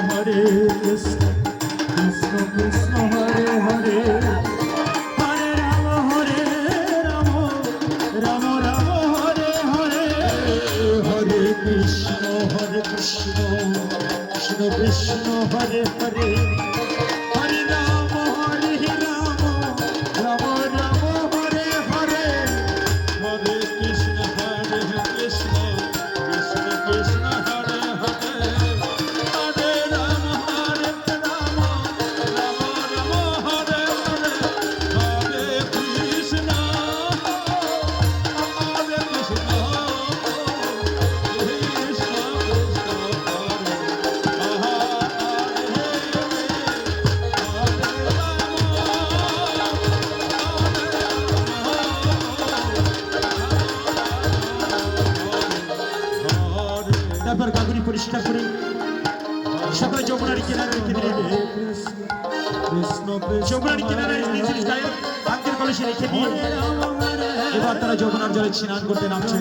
হরে কৃষ্ণ কৃষ্ণ কৃষ্ণ হরে হরে হরে রাম রাম রাম হরে হরে হরে কৃষ্ণ কৃষ্ণ কৃষ্ণ হরে হরে হরে রাম রাম রাম হরে হরে হরে কৃষ্ণ কৃষ্ণ কৃষ্ণ কৃষ্ণ হরে হরে হরে রাম রাম রাম রাম হরে হরে হরে কৃষ্ণ তারপর গাগুরি পরিষ্কার করে সকলে যমুনার কিনারে রেখে দিলেন। যমুনার কিনারে নিজের গায়ে ভাগ্যের কলসে রেখে দিয়ে এবার তারা যমুনার জলে স্নান করতে নামছে।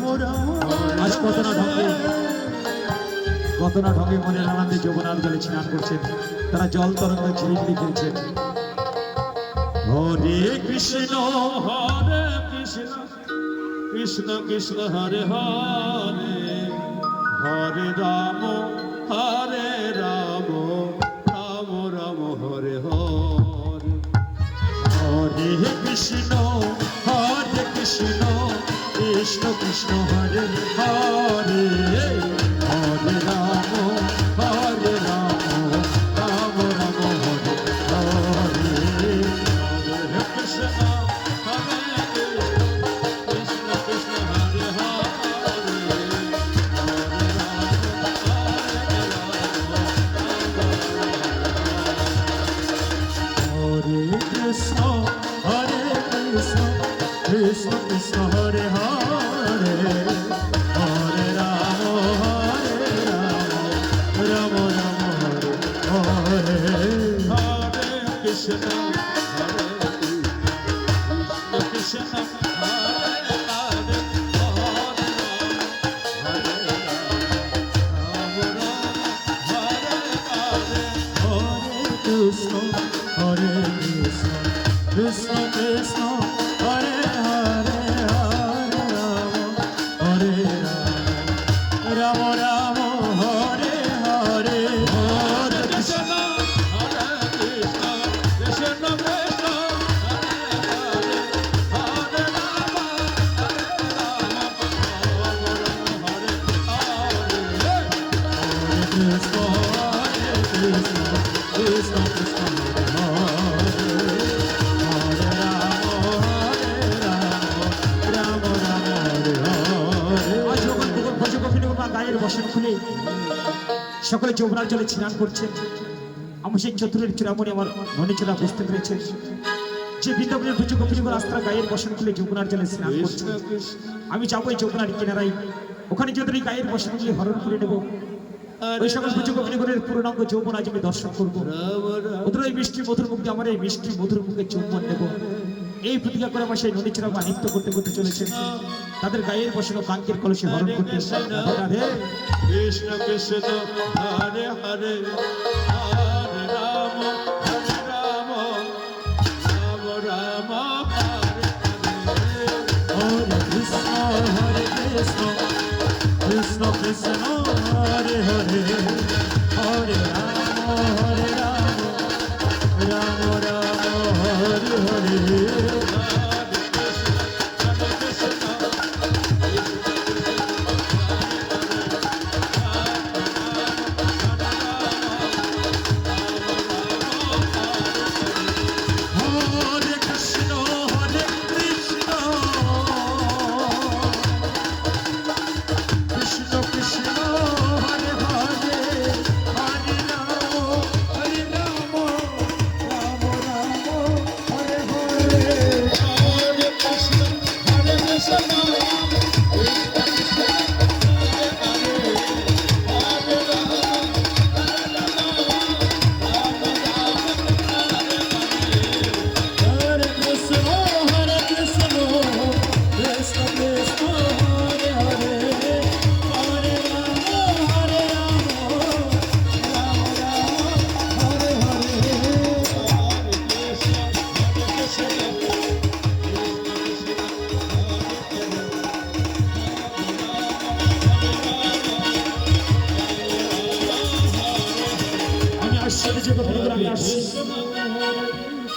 আজ কত না ঢঙে মনের আনন্দে যমুনার জলে স্নান করছেন। তারা জল তরঙ্গ ঝিলিমিলি খেলছেন। হরে কৃষ্ণ কৃষ্ণ কৃষ্ণ হরে হরে হরে রাম রাম রাম হরে হরে হরে কৃষ্ণ কৃষ্ণ কৃষ্ণ কৃষ্ণ হরে হরে হরে রাম রাম রাম হরে হরে হরে কৃষ্ণ কৃষ্ণ কৃষ্ণ হরে হরে কৃষ্ণ কৃষ্ণ কৃষ্ণ হরে হরে হরে রাম রাম রাম হরে হরে কৃষ্ণ কৃষ্ণ হরে হরে কৃষ্ণ হরে কৃষ্ণ কৃষ্ণ কৃষ্ণ হরে হরে হরে হরে রাম রাম হরে হরে হরে কৃষ্ণ কৃষ্ণ কৃষ্ণ কৃষ্ণ হরে কৃষ্ণ কৃষ্ণ কৃষ্ণ গায়ের বসন খুলে সকলে যমুনার জলে স্নান করছেন। আমার সেই চতুরের চূড়ামণি আমার ননীচূড়া বুঝতে পেরেছেন যে বৃন্দাবনের ভুজ গোপিনীগণ আস্থার গায়ের বসন খুলে যমুনার জলে স্নান করছেন। আমি যাবো এই যমুনার কিনারায়, ওখানে যদি গায়ের বসন খুলে হরণ করে নেব। ওই সকল ভুজ গোপিনীগণের পূর্ণাঙ্গ যৌবন আজ আমি দর্শন করবো। ওদের ওই মিষ্টি মধুর মুখে আমার এই মিষ্টি মধুর মুখে চুম্বন নেব। এই প্রতিজ্ঞা করে আমার সেই নদীচূড়া বা নৃত্য করতে করতে চলেছেন। তাদের গায়ের বসন কাঙ্কের কলসে হরণ করতে রাধে কৃষ্ণ কৃষ্ণ হরে হরে হরে রাম রাম রাম হরে কৃষ্ণ কৃষ্ণ কৃষ্ণ হরে হরে হরে রাম রাম রাম হরে হরে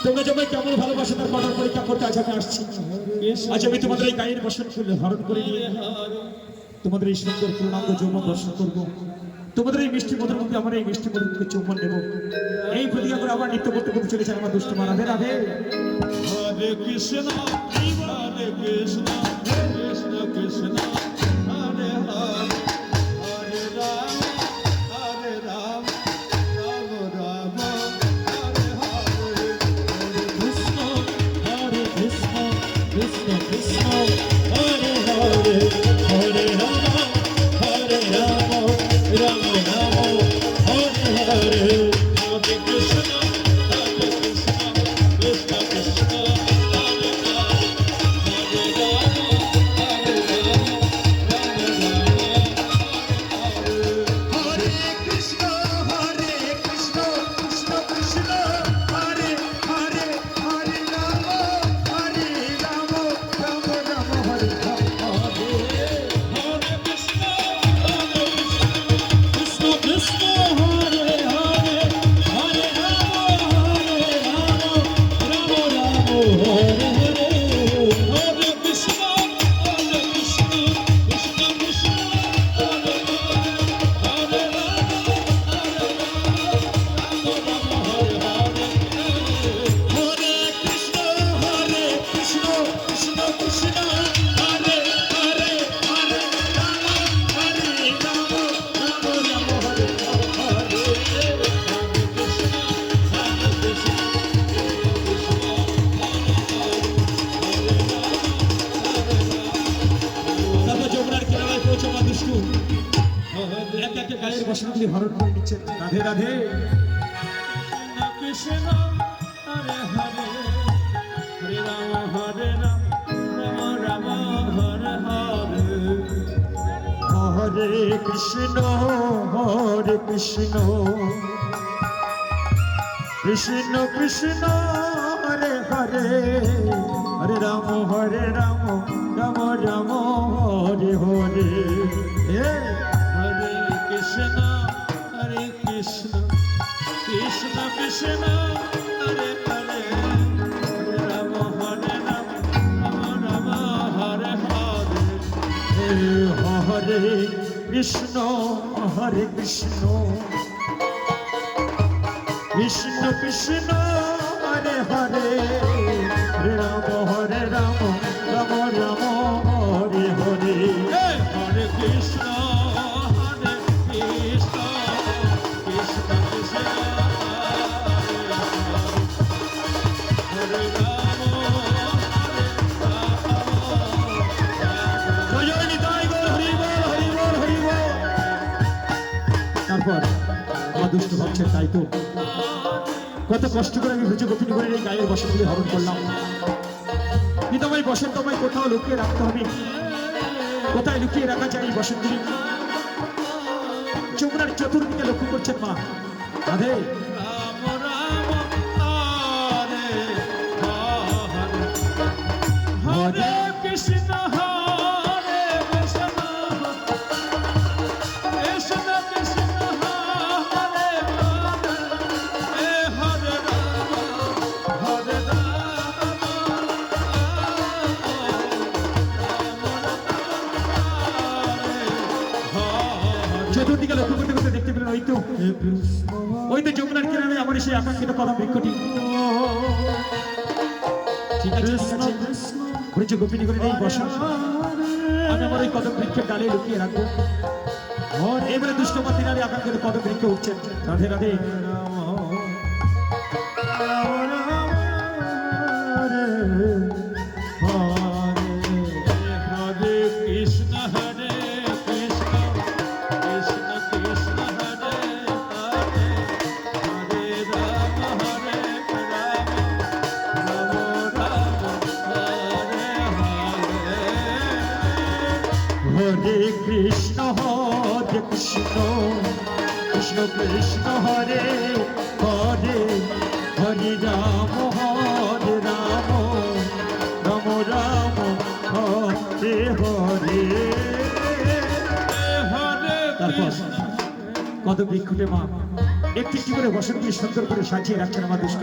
তোমরা যে আমায় কেমন ভালোবাসো তার কঠোর পরীক্ষা করতে আজ আমি আসছি। আজ আমি তোমাদের এই গায়ের বসন করলে হরণ করে নিয়ে তোমাদের এই সুন্দর পূর্ণাঙ্গ যৌবন দর্শন করবো। তোমাদের এই মিষ্টি মধুর মুখে আমার এই মিষ্টি মধুর মুখে চুম্বন নেব। এই প্রতিজ্ঞা করে আবার নৃত্য করতে করতে চলেছে আমার দুষ্ট মা। রাধে রাধে। হরে কৃষ্ণ হরে কৃষ্ণ কৃষ্ণ কৃষ্ণ হরে হরে হরে রাম হরে রাম রাম রাম হরে হরে হরে কৃষ্ণ কৃষ্ণ কৃষ্ণ হরে হরে হরে রাম হরে রাম রাম রাম হরে হরে হরে কৃষ্ণ কৃষ্ণ কৃষ্ণ হরে রাম হরে রাম হরে রাম রাম রাম হরে কৃষ্ণ কৃষ্ণ কৃষ্ণ হরে হরে হরে রাম হরে রাম রাম রাম হরে হরে। হরে কৃষ্ণ কৃষ্ণ কৃষ্ণ হরে হরে হরে রাম রাম রাম হরে হরে হরে কৃষ্ণ কৃষ্ণ কৃষ্ণ কৃষ্ণ হরে হরে হরে রাম রাম হরে হরে হরে কৃষ্ণ কৃষ্ণ কৃষ্ণ হরে হরে হরে রাম হরে রাম রাম রাম হরে হরে। তারপর যমুনার কিনারায় পৌঁছে মা দুষ্টু এক একটা গায়ের বসনগুলি হরণ করে নিচ্ছেন। রাধে রাধে। কৃষ্ণ হরে হরে হরে রাম রাম রাম হরে হরে হরে কৃষ্ণ কৃষ্ণ কৃষ্ণ হরে হরে হরে রাম রাম রাম হরে হরে। হরে কৃষ্ণ কৃষ্ণ কৃষ্ণ হরে হরে হরে রাম রাম রাম হরে হরে হরে কৃষ্ণ কৃষ্ণ কৃষ্ণ হরে হরে হরে রাম রাম রাম হরে হরে। হরে কৃষ্ণ কৃষ্ণ কৃষ্ণ হরে রাম জয় নিতাই গৌর, হরি বল হরি বল হরি বল। তারপর দুষ্ট ভাবছেন তাই তো কত কষ্ট করে আমি ভুজে গোপিনী করে এই গায়ের বসনগুলি হরণ করলাম। কিন্তু আমার এই বসন্ত আমায় কোথাও লুকিয়ে রাখতে হবে। কোথায় লুকিয়ে রাখা যায় এই বসনগুলি? যমুনার চতুর্দিকে লক্ষ্য করছেন মা। রাধে। রাম রাম হরে হরে হরে কৃষ্ণ হরে কৃষ্ণ কৃষ্ণ কৃষ্ণ হরে হরে হরে রাম হরে চতুর্দিকে লক্ষ্য করতে করতে দেখতে পেলেন ওই তো যমুনার কিনারে আমার সেই আকাঙ্ক্ষিত কদম বৃক্ষটি। ঠিক আছে ভুজে গোপিনী করে এই বসন আমি আমার ওই কদম বৃক্ষের ডালে লুকিয়ে রাখবো। এবারে দুষ্টমা তিনারে আকাঙ্ক্ষিত কদম বৃক্ষে উঠছেন। রাধে রাধে। হরে কৃষ্ণ কৃষ্ণ কৃষ্ণ কৃষ্ণ হরে হরে হরে রাম রাম রাম হরে হরে হরে কৃষ্ণ কৃষ্ণ কৃষ্ণ হরে হরে হরে রাম রাম রাম হরে হরে। তারপর কত বৃক্ষটে মা একটি একটি করে বসনগুলি সুন্দর করে সাজিয়ে রাখছেন আমার দুষ্ট।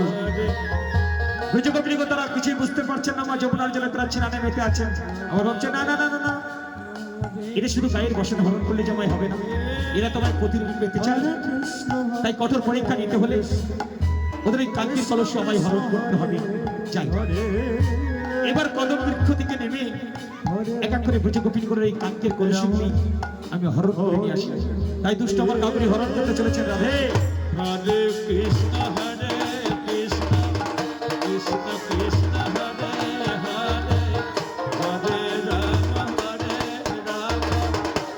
ব্রজগোপিনী তারা কিছুই বুঝতে পারছেন না, মা যমুনার জলে তারা স্নানে মেতে আছেন। আমার ভাবছে না না না না না, এটা শুধু গায়ের বসনে হরণ করলে জামাই হবে না, এরা তোমায় প্রতিরূপ পেতে চায়। তাই কঠোর পরীক্ষা নিতে হলে ওদের এই কাঙ্ক্ষিত কলস আমায় হরণ করতে হবে। যাই এবার কদম বৃক্ষ থেকে নেমে এক এক করে ব্রজগোপিনী করে এই কাঙ্ক্ষের কলসগুলি আমি হরণ করে নিয়ে আসি। তাই দুষ্ট আমার কাউরি হরণ করতে চলেছেন। রাধে হরে কৃষ্ণ হরে কৃষ্ণ কৃষ্ণ কৃষ্ণ হরে হরে হরে রাম হরে রাম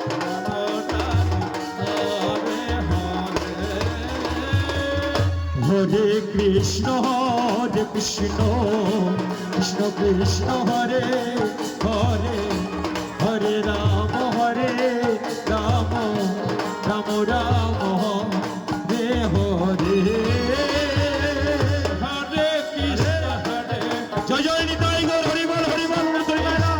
রাম রাম হরে হরে। হরে কৃষ্ণ কৃষ্ণ কৃষ্ণ হরে হরে হরে রাম রাম রাম হরে হরে। হরে কৃষ্ণ হরে জয় জয় নিতাই গৌর হরি বল হরি বল তুই মায়না।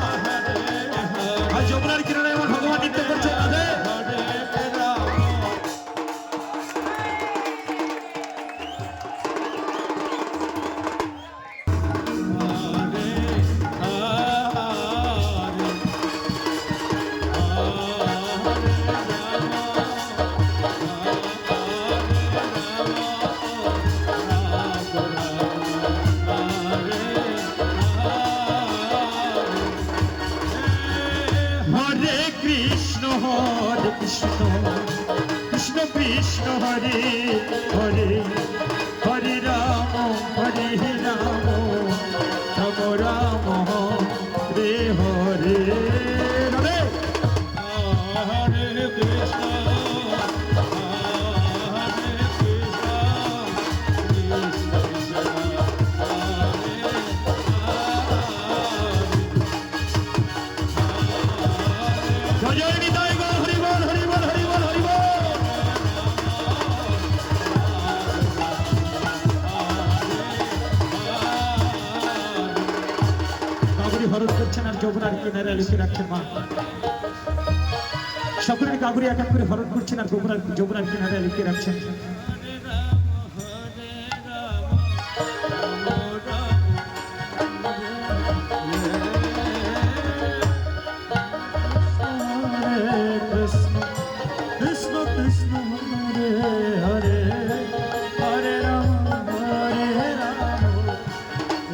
আর যমুনার কিনারে আমার ভগবান নৃত্য করছে। রাধে হরে রাম হরে কৃষ্ণ কৃষ্ণ কৃষ্ণ হরে হরে হরে রাম রাম রাম হরে হরে। রাধে হরে কৃষ্ণ হরে কৃষ্ণ কৃষ্ণ কৃষ্ণ জয় জয় নিতাই গৌর হরি বল হরি বল হরি বল হরি বল। কাগুরি হরণ করছেন আর যমুনার কিনারে লিখে রাখছেন মা। সকলের কাগুরি এক এক করে হরণ করছেন আর যমুনার কিনারে লিখে রাখছেন। হরে কৃষ্ণ কৃষ্ণ কৃষ্ণ হরে হরে হরে রাম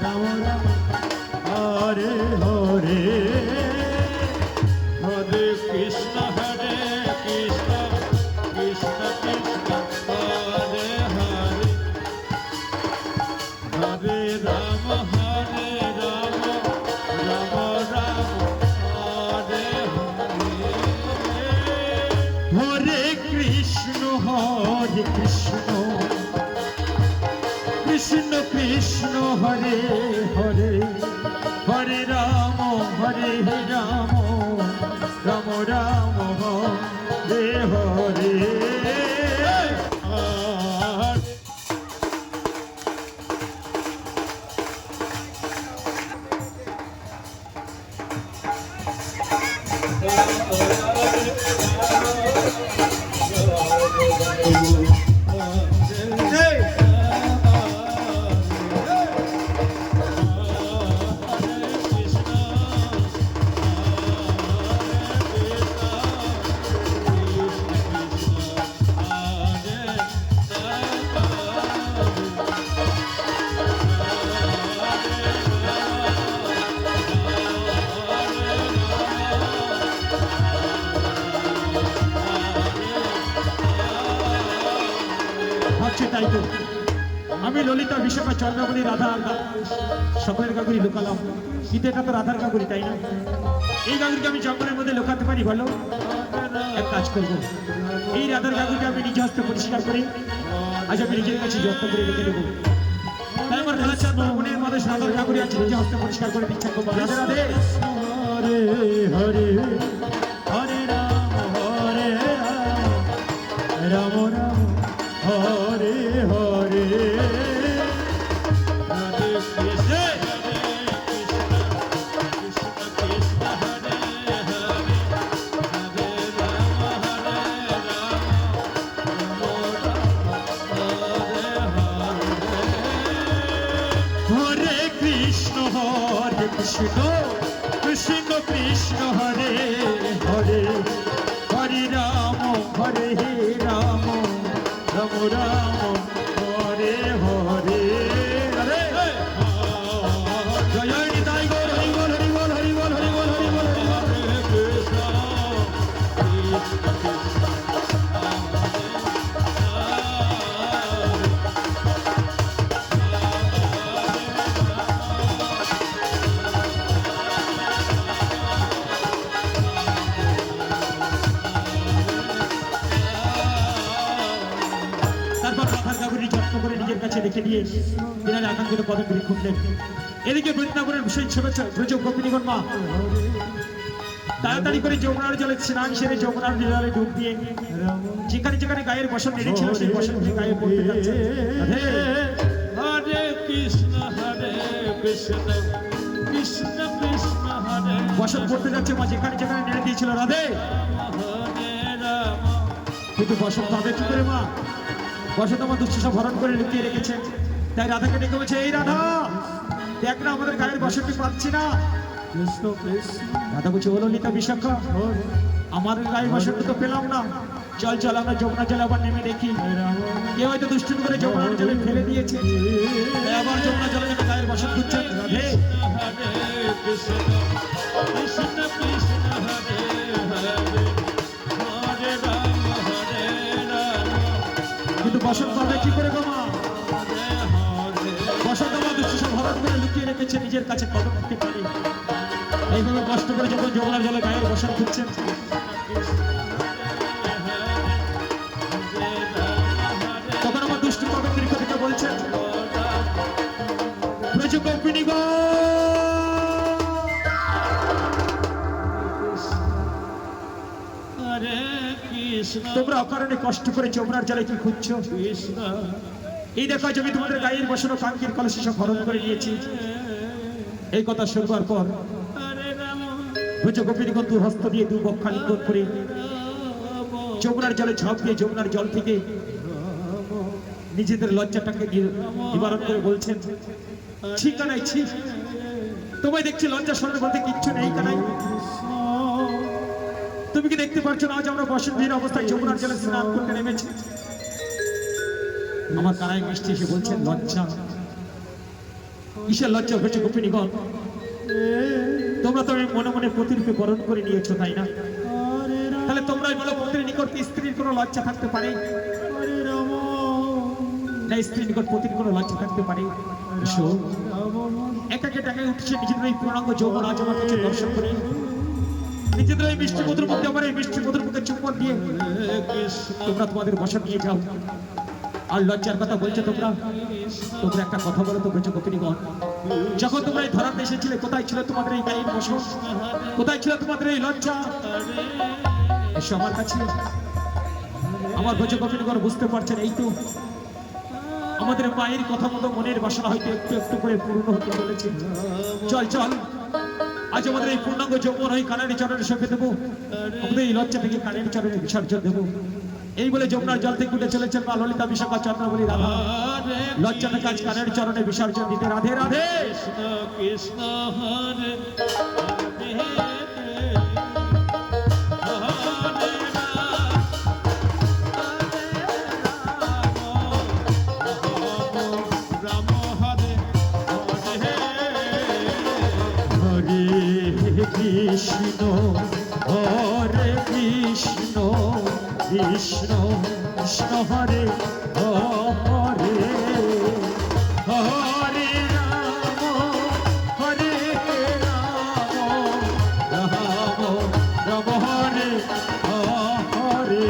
রাম রাম হরে হরে। হরে কৃষ্ণ হরে কৃষ্ণ কৃষ্ণ কৃষ্ণ হরে হরে হরে রাম রাম রাম হরে হরে। হরে কৃষ্ণ কৃষ্ণ কৃষ্ণ হরে হরে হরে রাম রাম রাম হরে হরে। ভাবছে তাই তো আমি ললিতা বিশাখা চন্দ্রাবলী রাধা সকলের কাকুরি লুকালাম, কিন্তু এটা তো রাধার কাকুরি, তাই না? এই কাকুরিকে আমি জঙ্গলের মধ্যে লুকাতে পারি? বলো, এক কাজ করবো, এই রাধার কাকুরিকে আমি নিজে হস্তে পরিষ্কার করি, আজ আমি নিজের কাছে যত্ন করে রেখে দেবো। তাই আমার খেলা চাঁদ মনের মধ্যে রাধার কাকুরি আছে, নিজে হস্তে পরিষ্কার করে দিচ্ছেন। রাধে রাধে হরে হরে হরে রাম রাম রাম হরে হরে। হরে কৃষ্ণ কৃষ্ণ কৃষ্ণ হরে হরে হরে রাম রাম হরে হরে। হরে কৃষ্ণ কৃষ্ণ হরে হরে হরে রাম রাম রাম হরে হরে হরে জয় জয় নিতাই গৌর হরি বল হরি বল হরি বল হরি বল হরি বল হরি বল তারপর রাধার কাকুরি যত্ন করে নিজের কাছে রেখে দিয়ে বিরাট আকাঙ্ক্ষিত পদগুলি খুঁজলেন। এদিকে বৃন্দাবনের বিষয় ছোট ব্রজ গোপিনীগণ মা তাড়াতাড়ি করে যমুনার জলে স্নান সেরে যমুনার লীলায় ডুব দিয়ে যেখানে যেখানে গায়ের বসন নেড়েছিল সেই বসনগুলি গায়ে পড়তে যাচ্ছে। হরে কৃষ্ণ কৃষ্ণ কৃষ্ণ হরে বসন পড়তে যাচ্ছে মা যেখানে যেখানে নেড়ে দিয়েছিল রাধে, হরে রাম কিন্তু বসন পাবে কি করে মা? বসন আমার দুঃস্থ হরণ করে লুকিয়ে রেখেছে। তাই রাধাকে ডেকে বলছে, এই রাধা দেখ না আমাদের গায়ের বসনটি পাচ্ছি না। কৃষ্ণ কৃষ্ণ রাধা বলছে, ও ললিতা বিশাখা, আমার গায়ের বসনটা তো পেলাম না, চল চল আমরা যমুনা জলে আবার নেমে দেখি। কেউ হয়তো দুষ্টুমি করে যমুনার জলে ফেলে দিয়েছে, তাই আবার যমুনা জলে নেমে গায়ের বসন খুঁজছে। রাধে হরে কৃষ্ণ কৃষ্ণ কৃষ্ণ হরে হরে হরে রাম কিন্তু বসন পাবে কি করে গো মা? হরে হরে বসন্ত আমার দুঃস্থ হরণ করে লুকিয়ে রেখেছে নিজের কাছে, কদম করতে পারে। এইভাবে কষ্ট করে যখন যমুনার জলে গায়ের বসন খুঁজছেন, তখন আমার দুষ্টু কদম দীর্ঘ থেকে বলছেন, ব্রজ গোপিনীগণ, হরে কৃষ্ণ তোমরা অকারণে কষ্ট করে যমুনার জলে কি খুঁজছো? কৃষ্ণ এই দেখো আমি তোমাদের গায়ের বসন ও কাঙ্ক্ষের কলসি সব হরণ করে নিয়েছি। এই কথা শুনবার পর হরে রাম ব্রজ গোপিনীগণ দু হস্ত দিয়ে দু বক্ষা লিঙ্গন করে যমুনার জলে ঝাঁপ দিয়ে যমুনার জল থেকে নিজেদের লজ্জাটাকে নিবারণ করে বলছেন, ছি কানাই ছি, তোমায় দেখছি লজ্জা শরণের বলতে কিচ্ছু নেই কানাই। তুমি কি দেখতে পাচ্ছ না আজ আমরা বসন্তহীন অবস্থায় যমুনার জলে স্নান করতে নেমেছি? আমার কানাই মিষ্টি এসে বলছেন, লজ্জা কিসের লজ্জা? হয়েছে গোপিনীগণ, তোমরা তো আমি মনে মনে পতিরূপে বরণ করে নিয়েছো তাই না? তাহলে তোমরাই বলো পতির নিকট কি স্ত্রীর কোনো লজ্জা থাকতে পারে না? স্ত্রীর নিকট পতির কোনো লজ্জা থাকতে পারে? এসো, একাকে টাকায় উঠছে নিজেদের এই পূর্ণাঙ্গ যৌবন আজ আমার কাছে দর্শন করি। নিজেদের এই মিষ্টি মধুর মুখে আমার এই মিষ্টি মধুর মুখে চুম্বন দিয়ে তোমরা তোমাদের বসা নিয়ে যাও। আর লজ্জার কথা বলছো তোমরা? তোমরা একটা কথা বলো তো ব্রজ গোপিনীগণ, যখন তোমরা এই ধরাতে এসেছিলে কোথায় ছিল তোমাদের এই গায়ের বসন? কোথায় ছিল তোমাদের এই লজ্জা? এসো আমার কাছে। আমার ব্রজ গোপিনীগণ বুঝতে পারছেন, এই তো আমাদের মায়ের কথা মতো মনের বাসনা হয়তো একটু একটু করে পূর্ণ হতে চলেছে। চল চল আজ আমাদের এই পূর্ণাঙ্গ যৌবন ওই কানাড়ি চরণে সঁপে দেবো, আমাদের এই লজ্জা থেকে কানাড়ি চরণে বিসর্জন দেবো। এই বলে যমুনার জল থেকে উঠে চলেছেন মা ললিতা বিশাখা চন্দ্রবলী রাধা। লজ্জাটা কাজ কানের চরণে বিসর্জন দিতে। রাধে রাধে কৃষ্ণ কৃষ্ণ হরে রাম হরে হরে কৃষ্ণ হরে কৃষ্ণ কৃষ্ণ কৃষ্ণ হরে হরে হরে রাম হরে রাম রাম রাম হরে হরে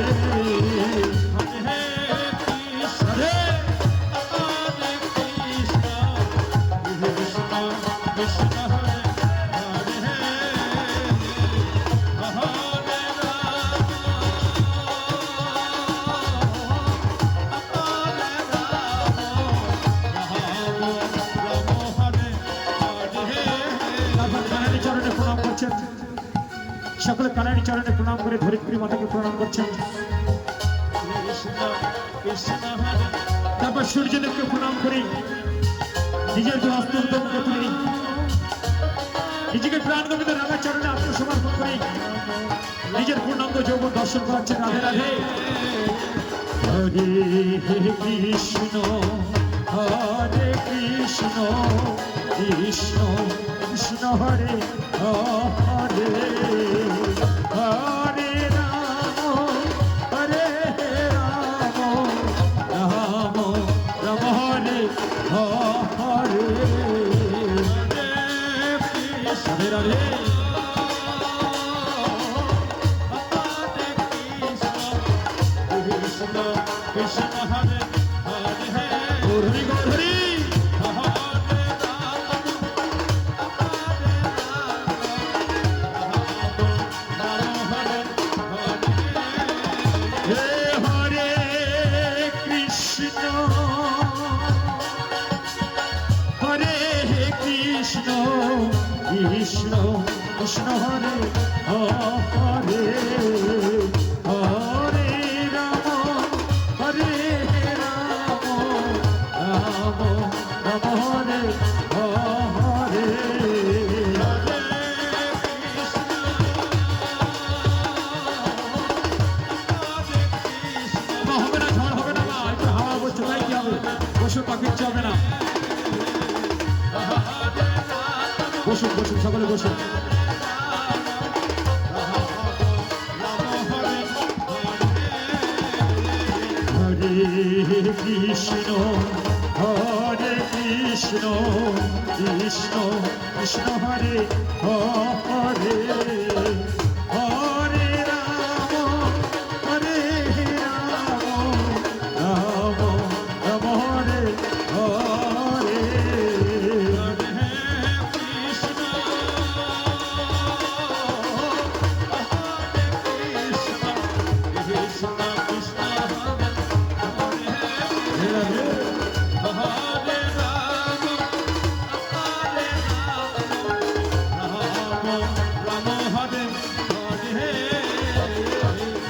হরে কৃষ্ণ হরে হরে কৃষ্ণ কৃষ্ণ কৃষ্ণ হরে হরে হরে তারপর কানাড়ি চরণে প্রণাম করছেন। সকলে কানাড়ি চরণে প্রণাম করে ধরিত্রী মাতাকে প্রণাম করছেন। কৃষ্ণ কৃষ্ণ হরে তারপর সূর্যদেবকে প্রণাম করে নিজের দু হস্ত উদ্যম করে তুলে নিজেকে প্রাণ গোবিন্দ রাধার চরণে আত্মসমর্পণ করে নিজের পূর্ণাঙ্গ যৌবন দর্শন করাচ্ছেন। রাধে রাধে। হরে কৃষ্ণ হরে কৃষ্ণ কৃষ্ণ কৃষ্ণ হরে হরে হরে রাম হরে রাম রাম রাম হরে হরে রাধে রাধে। কৃষ্ণ কৃষ্ণ হরে হরে গৌরহরি গৌরহরি। হে হরে কৃষ্ণ হরে কৃষ্ণ কৃষ্ণ কৃষ্ণ হরে হরে হরে রাম হরে রাম রাম রাম হরে হরে হবে না, ঝড় হবে না, মা একটু হাওয়া বসছে, তাই কি হবে? বসুন, পাখির হবে না। বসুন বসুন, সকলে বসুন। হরে কৃষ্ণ হরে কৃষ্ণ কৃষ্ণ কৃষ্ণ হরে হরে হরে রাম হরে রাম রাম রাম হরে হরে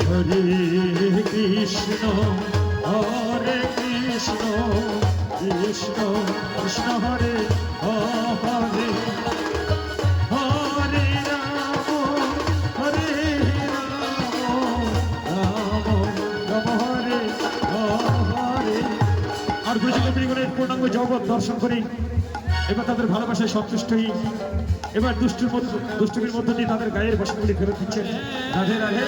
হরে কৃষ্ণ হরে কৃষ্ণ কৃষ্ণ কৃষ্ণ হরে হরে হরে রাম হরে রাম রাম রাম হরে হরে। আর গুরুজি গোপীগণের পূর্ণাঙ্গ জগৎ দর্শন করি এবার তাদের ভালোবাসায় সন্তুষ্ট হই। এবার দুষ্টুমির মধ্য দিয়ে তাদের গায়ের বসনগুলি ফেরত দিচ্ছেন। রাধে রাধে।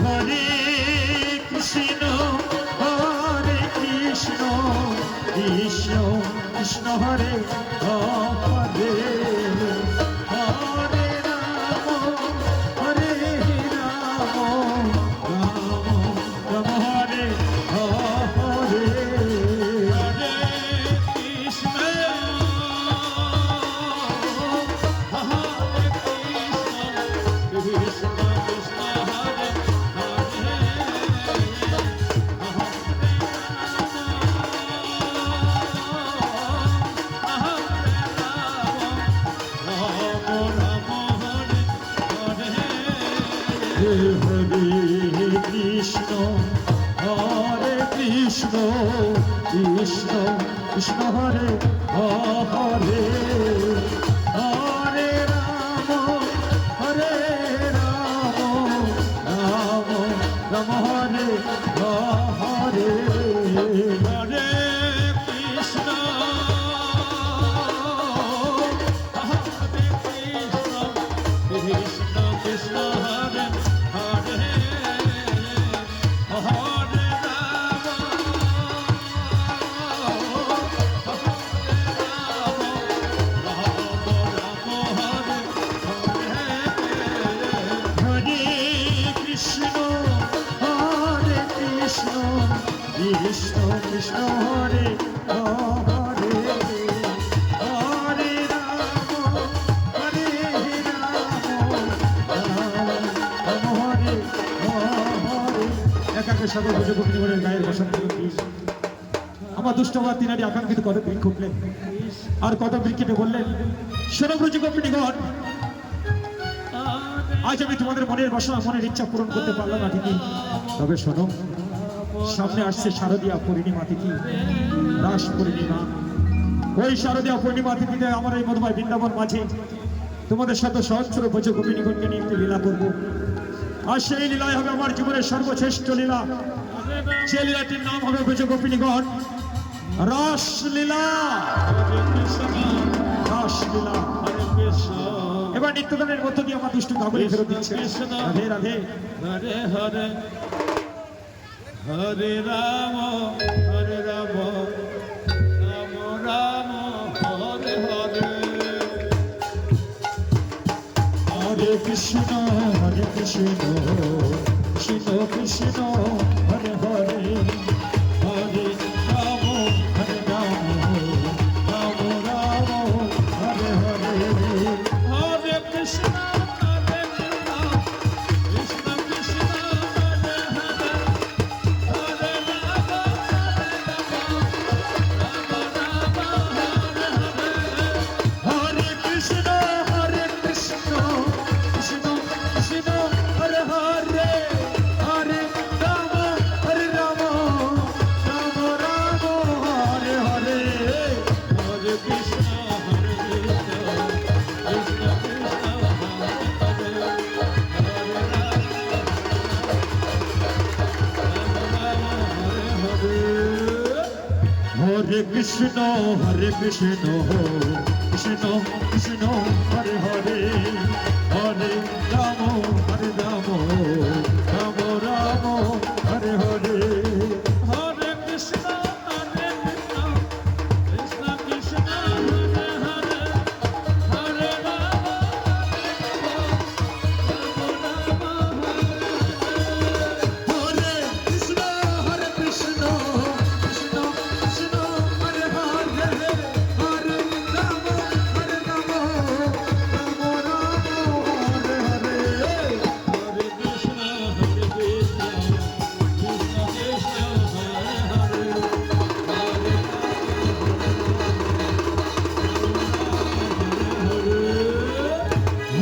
হরে কৃষ্ণ হরে কৃষ্ণ কৃষ্ণ কৃষ্ণ হরে হরে হরে রাম হরে রাম রাম রাম হরে হরে হরে কৃষ্ণ হরে কৃষ্ণ কৃষ্ণ হরে হরে কৃষ্ণ হরে কৃষ্ণ কৃষ্ণ কৃষ্ণ হরে হরে হরে রাম হরে রাম রাম রাম হরে হরে হরে কৃষ্ণ কৃষ্ণ কৃষ্ণ হরে হরে হরে রাম হরে কৃষ্ণ হরে কৃষ্ণ কৃষ্ণ কৃষ্ণ হরে হরে হরে রাম হরে রাম রাম হরে হরে। একাকে সকল পুজো গোপীগণের গায়ের বসন আমার দুষ্ট হওয়া তিনারি আকাঙ্ক্ষিত কত বৃক্ষ উঠলেন আর কত বৃক্ষেটে বললেন, শোনো ব্রজ গোপিনীগণ, আজ আমি তোমাদের মনের বাসনা মনের ইচ্ছা পূরণ করতে পারলাম না ঠিকই, তবে শোনো, সামনে আসছে শারদীয়া পূর্ণিমা তিথি, রাস পূর্ণিমা। ওই শারদীয়া পূর্ণিমা তিথিতে আমার এই মধুময় বৃন্দাবন মাঝে তোমাদের সাথে সহস্র ব্রজ গোপিনীগণকে নিয়ে একটি লীলা করবো। আর সেই লীলায় হবে আমার জীবনের সর্বশ্রেষ্ঠ লীলা। সেই লীলাটির নাম হবে ব্রজ গোপিনীগণ রাসলীলা। রাসলীলা। এবার নিত্যদানের মধ্য দিয়ে আমার দুষ্টু কাবুলি ফেরত দিচ্ছে। রাধে রাধে। হরে হরে হরে রাম হরে রাম রাম রাম হরে হরে হরে কৃষ্ণ কৃষ্ণ কৃষ্ণ হরে হরে, হরে রাম রাম রাম হরে হরে। হরে কৃষ্ণ হরে কৃষ্ণ কৃষ্ণ হরে হরে হরে রাম হরে কৃষ্ণ কৃষ্ণ কৃষ্ণ হরে হরে, হরে রাম রাম রাম হরে হরে। হরে কৃষ্ণ হরে কৃষ্ণ কৃষ্ণ কৃষ্ণ হরে কৃষ্ণ কৃষ্ণ কৃষ্ণ হরে হরে হরে কৃষ্ণ রাম হরে হরে, হরে কৃষ্ণ হরে কৃষ্ণ কৃষ্ণ কৃষ্ণ হরে হরে হরে রাম হরে কৃষ্ণ কৃষ্ণ কৃষ্ণ কৃষ্ণ হরে হরে, হরে রাম রাম হরে হরে। হরে কৃষ্ণ হরে কৃষ্ণ কৃষ্ণ কৃষ্ণ হরে হরে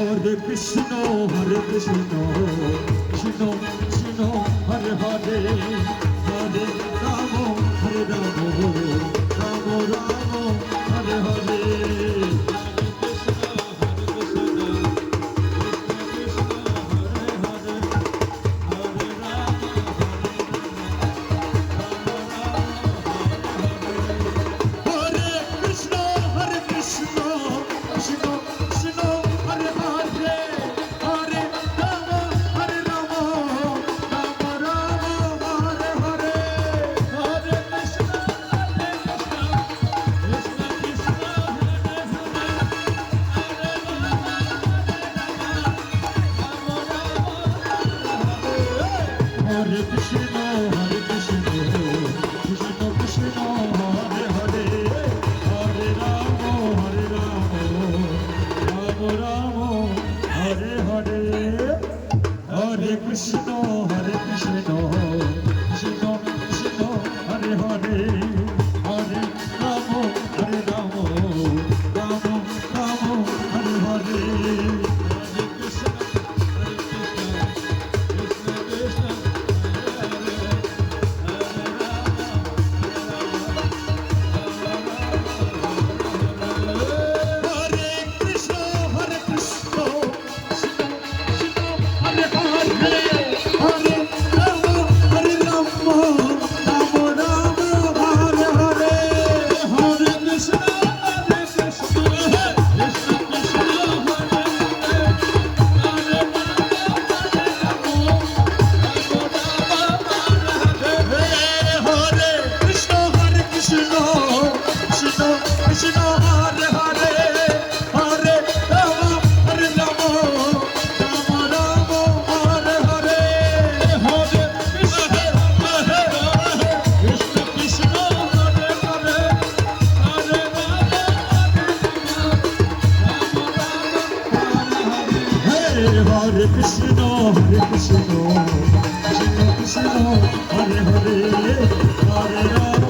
হরে কৃষ্ণ কৃষ্ণ কৃষ্ণ কৃষ্ণ হরে হরে, হরে রাম রাম রাম হরে হরে। হরে কৃষ্ণ কৃষ্ণ কৃষ্ণ কৃষ্ণ হরে হরে, হরে রাম রাম রাম হরে হরে। হরে কৃষ্ণ হরে কৃষ্ণ কৃষ্ণ কৃষ্ণ হরে কৃষ্ণ কৃষ্ণ কৃষ্ণ হরে হরে, হরে রাম রাম হরে হরে। হরে কৃষ্ণ কৃষ্ণ কৃষ্ণ কৃষ্ণ হরে হরে, হরে রাম রাম রাম হরে হরে। হরে কৃষ্ণ কৃষ্ণ কৃষ্ণ কৃষ্ণ হরে হরে, হরে রাম রাম রাম হরে হরে। হরে কৃষ্ণ হরে কৃষ্ণ কৃষ্ণ কৃষ্ণ হরে হরে হরে কৃষ্ণ কৃষ্ণ কৃষ্ণ কৃষ্ণ হরে হরে, হরে রাম রাম রাম হরে হরে। হরে কৃষ্ণ কৃষ্ণ কৃষ্ণ হরে হরে হরে হরে কৃষ্ণ কৃষ্ণ কৃষ্ণ কৃষ্ণ হরে হরে, হরে রাম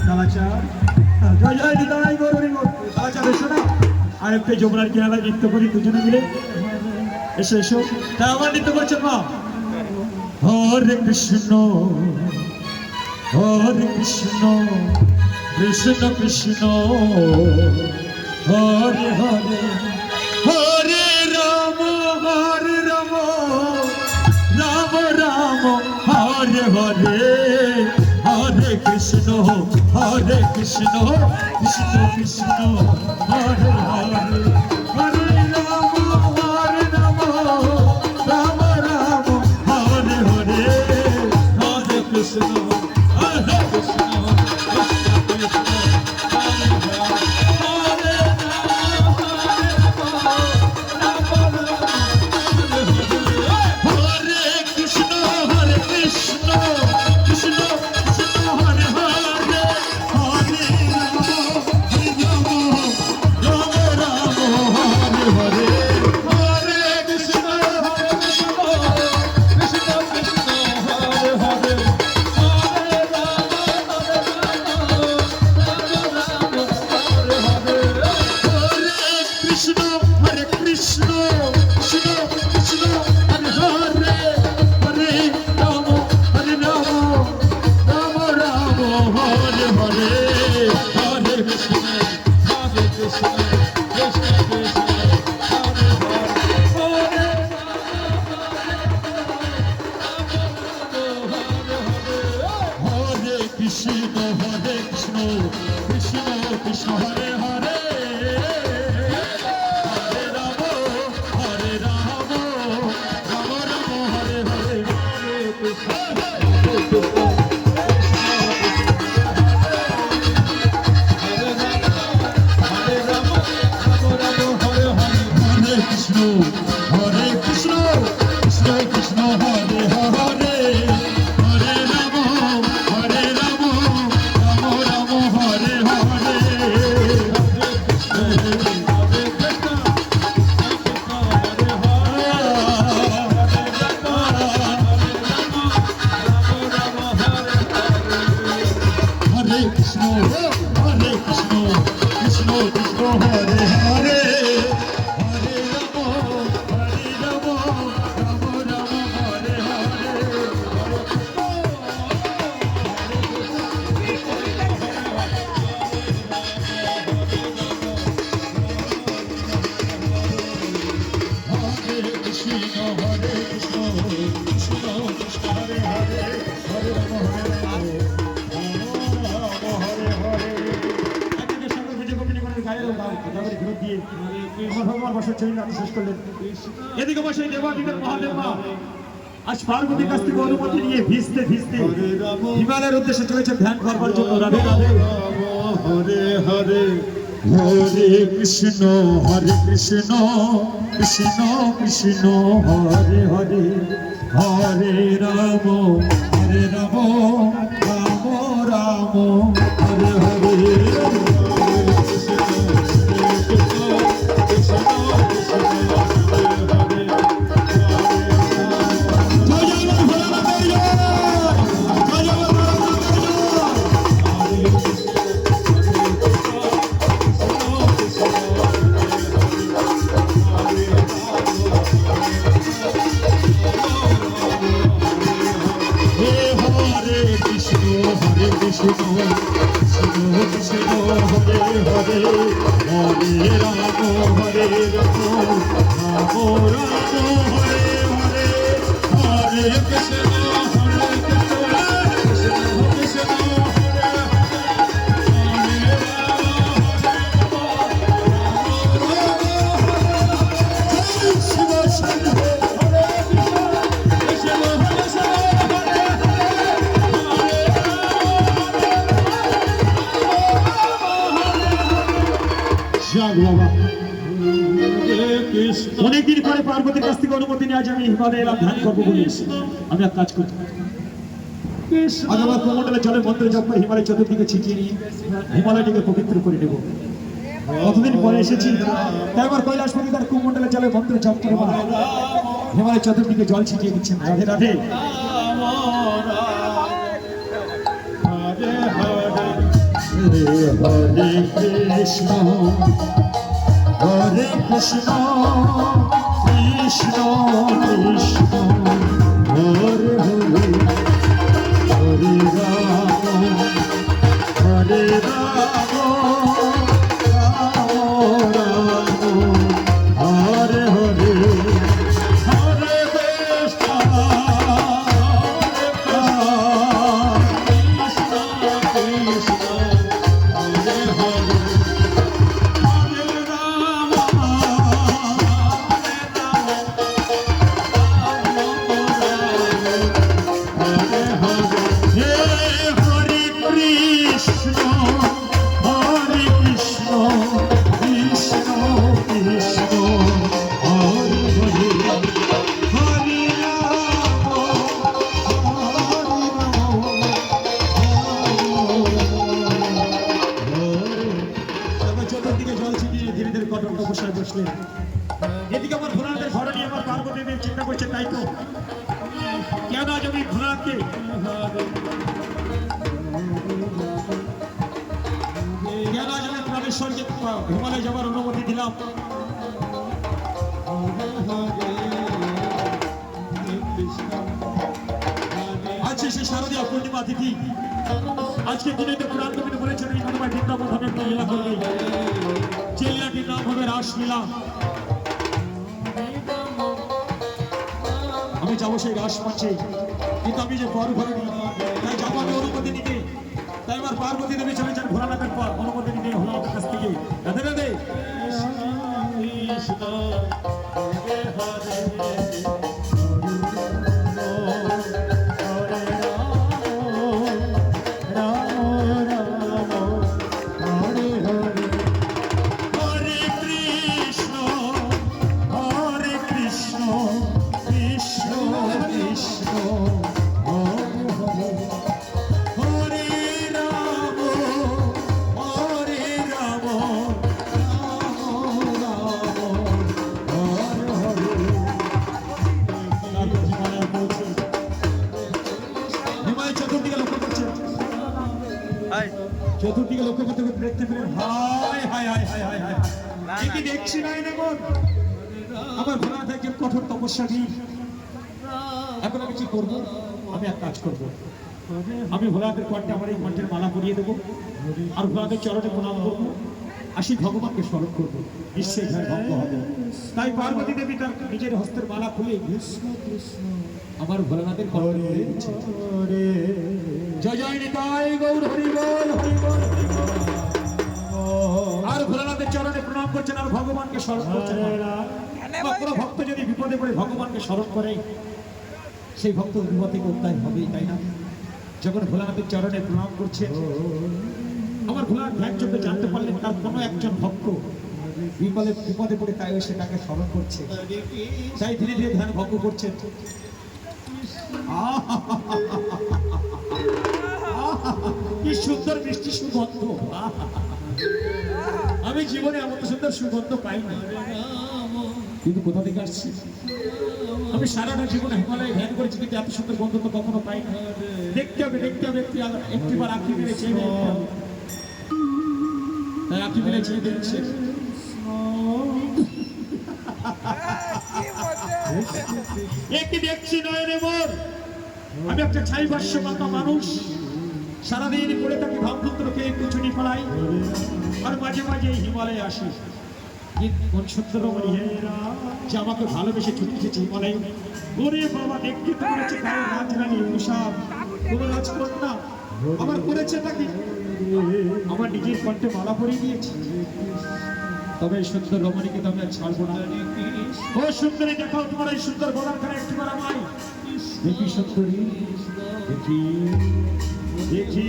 কালাচাঁদ, জয় জয় নিতাই গৌর হরি বল। আর একটা যমুনার কিনারায় নৃত্য করি দুজনে মিলে। এসো এসো। তা আমার নৃত্য করছেন মা। হরে কৃষ্ণ হরে কৃষ্ণ কৃষ্ণ কৃষ্ণ হরে হরে হরে রাম রাম রাম হরে হরে হরে কৃষ্ণ কৃষ্ণ কৃষ্ণ হরে হরে হরে রাম রাম রাম রাম হরে হরে হরে কৃষ্ণ কৃষ্ণ এদিকে বসে দেবাদিদের মহাদেব মা আজ পার্বতীর কাছ থেকে অনুমতি নিয়ে ভিজতে ভিজতে হিমালয়ের উদ্দেশ্যে চলেছে ধ্যান করবার জন্য। রাধে রাধে। হরে হরে হরে কৃষ্ণ কৃষ্ণ কৃষ্ণ হরে হরে হরে রাম রাম রাম হরে হরে অনেকদিন পরে পার্বতীর কাছ থেকে অনুমতি নিয়ে আজ আমি হিমালয়ে এলাম ধ্যান করবো বলে। আমি এক কাজ করতে আজ আমার কুমণ্ডলে জলের মন্ত্রে জপ করে হিমালয় চতুর্দিকে ছিটিয়ে নিয়ে হিমালয়টিকে পবিত্র করে নেব। কতদিন পরে এসেছি তাই আমার কৈলাসপতি তার কুমণ্ডলে জলের মন্ত্রে জপ করে হিমালয় চতুর্দিকে জল ছিটিয়ে দিচ্ছেন। রাধে রাধে। হরে কৃষ্ণ হরে কৃষ্ণ কৃষ্ণ কৃষ্ণ হরে হরে হরে রাম হরে রাম রাম রাম হরে হরে হরে কৃষ্ণ কৃষ্ণ কৃষ্ণ হরে হরে চতুর্দিকে জল ছিটিয়ে ধীরে ধীরে কঠোর অবস্থায় বসলেন। এদিকে আমার ভোলানাথের ঘরে নিয়ে আমার পার্বতী দেবী চিন্তা করছে, তাই তো কেন আজ আমি ভোলানাথকে কেন আজ আমি প্রাণেশ্বরকে হিমালয় যাওয়ার অনুমতি দিলাম। আজকে সেই শারদীয় পূর্ণিমা তিথি, আজকে দিনে তো পুরাণ কবিতা বলেছেন এই মনোময় বৃন্দাবন ধামে একটা লীলা করবে, যে লীলাটির নাম হবে রাসলীলা। আমি যাবো সেই রাস মঞ্চে, কিন্তু আমি যে বড় ঘরে নিই, তাই যাবো আমি অনুমতি নিতে। তাই আমার পার্বতী দেবী চলেছেন ভোলানাথের পর অনুমতি নিতে ভোলানাথের কাছ থেকে। রাধে রাধে কৃষ্ণ হরে চতুর্দিকে লক্ষ্য করতে দেখতে পেলেন, হায় হায় হায় হায় হায় হায়, কি দেখছি নাই না বোন, আমার ভোলানাথ একজন কঠোর তপস্যাবী। এখন আমি কি করবো? আমি এক কাজ করবো, আমি ভোলানাথের কণ্ঠে আমার এই কণ্ঠের মালা পরিয়ে দেবো, আর ভোলানাথের চরণে প্রণাম করবো, আসি ভগবানকে স্মরণ করবো, নিশ্চয়ই ঘর ভঙ্গ হবে। তাই পার্বতী দেবী তার নিজের হস্তের মালা খুলে আমার ভোলানাথের কণ্ঠে পরিয়ে দিচ্ছে। জয় জয় নিতাই গৌর হরি বল হরি বল। আর ভোলানাথের চরণে প্রণাম করছেন আর ভগবানকে স্মরণ করছেন। কোনো ভক্ত যদি বিপদে পড়ে ভগবানকে স্মরণ করে, সেই ভক্ত বিপদ থেকে উদ্ধার হবেই, তাই না? যখন ভোলানাথের চরণে প্রণাম করছেন, আমার ভোলানাথ ধ্যান চোখে জানতে পারলেন তার কোনো একজন ভক্ত বিপদে পড়ে তাই সে তাকে স্মরণ করছে, তাই ধীরে ধীরে ধ্যান ভঙ্গ করছেন। কি সুন্দর মিষ্টি সুগন্ধ, আমি জীবনে এমন সুন্দর সুগন্ধ পাইনি, কিন্তু কোথা থেকে আসছি? আমি সারাটা জীবনে হিমালয়ে ধ্যান করেছি, কিন্তু এত সুন্দর গন্ধ তো কখনো পাইনি। দেখতে হবে একটিবার আঁকি মেরে চেয়ে দেখতে হবে, তাই আঁকি মেরে চেয়ে দেখছে। একটি দেখছি নয় রে মোর, আমি একটা ছাই ভাষ্য মাতা মানুষ, সারাদিন পড়ে থাকি ভাবপুত্র খেয়ে কুচুনি পালাই, আর মাঝে মাঝে হিমালয়ে আসি। কোন সুন্দর যে আমাকে ভালোবেসে ছুটে এসেছে হিমালয়ে। ওরে বাবা, দেখতে তো করেছে গায়ে রাজরানী উষা, কোন রাজকন্যা আমার করেছে নাকি? আমার নিজের কণ্ঠে মালা পরিয়ে দিয়েছে। তবে এই সুন্দর রমণীকে তো আমি আর ছাড়বো না। ও সুন্দরী, দেখাও তোমার এই সুন্দর গলাখানে একটিবার আমায় দেখি। সুন্দরী দেখি দেখি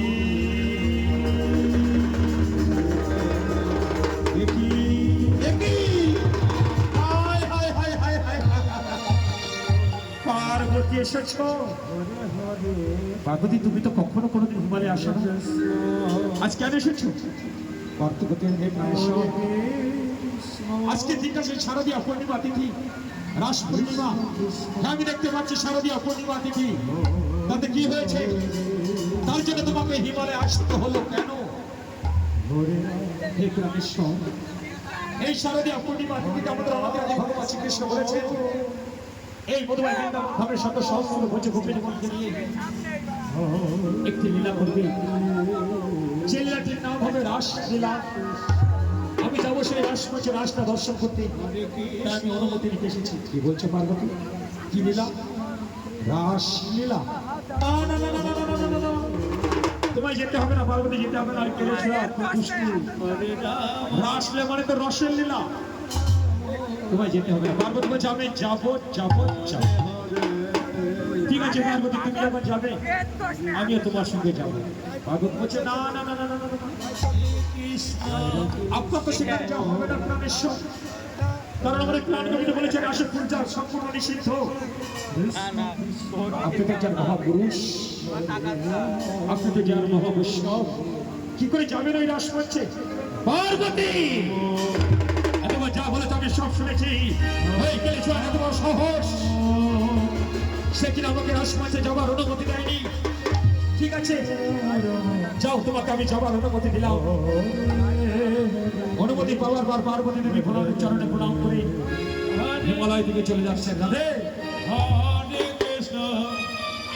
দেখি দেখি, হায় হায় হায় হায় হায়, পার্বতী এসেছ। পার্বতী, তুমি তো কখনো কোনোদিন হিমালয়ে আসো না, আজ কেন এসেছো? আজকে দিনটা সেই শারদীয় পূর্ণিমা তিথি, রাস পূর্ণিমা। আমি দেখতে পাচ্ছি শারদীয় পূর্ণিমা তিথি, তাতে কি হয়েছে? তার জন্য তোমাকে হিমালয়ে আসতে হলো কেন? হে প্রাণেশ্বর, এই শারদীয় পূর্ণিমা তিথিতে আমাদের আমাদের আদি ভগবান শ্রীকৃষ্ণ বলেছেন এই মধুময় বৃন্দাবন ভাবে শত সহস্র ভোজ গোপীর মধ্যে নিয়ে একটি লীলা করবে, যে লীলাটির নাম হবে রাস লীলা। আমি যাবো সেই রাসমঞ্চে রাসটা দর্শন করতে, তাই আমি অনুমতি নিতে এসেছি। কি বলছো পার্বতী? কি লীলা? রাস লীলা? না না না না না না না না, তোমায় যেতে হবে না পার্বতী, যেতে হবে না। রাস লীলা মানে তো রসের লীলা, তোমায় যেতে হবে না। পার্বতী বলছে আমি যাবো যাবো যাবো। ঠিক আছে পার্বতী, তুমি যখন যাবে আমিও তোমার সঙ্গে যাবো। পার্বতী বলছে না না না না না না, আপনার তো সেখানে যাওয়া হবে না প্রাণেশ্বর, কারণ আমাদের প্রাণ কবিতা বলেছেন রাসের পূজা সম্পূর্ণ নিষিদ্ধ। আপনি তো যার মহাপুরুষ, আপনি তো যার মহাবৈষ্ণব, কি করে যাবেন ওই রাস মঞ্চে? পার্বতী এতবার যা বলেছে আমি সব শুনেছি। ওই কেলেছো এত বড় সাহস, সে কিনা আমাকে রাস মঞ্চে যাবার অনুমতি দেয়নি। ঠিক আছে যাও, তোমাকে আমি যাবার অনুমতি দিলাম। অনুমতি পাওয়ার পর পার্বতী দেবী ভোলানাথের চরণে প্রণাম করে হিমালয় দিকে চলে যাচ্ছেন। রাধে হরে কৃষ্ণ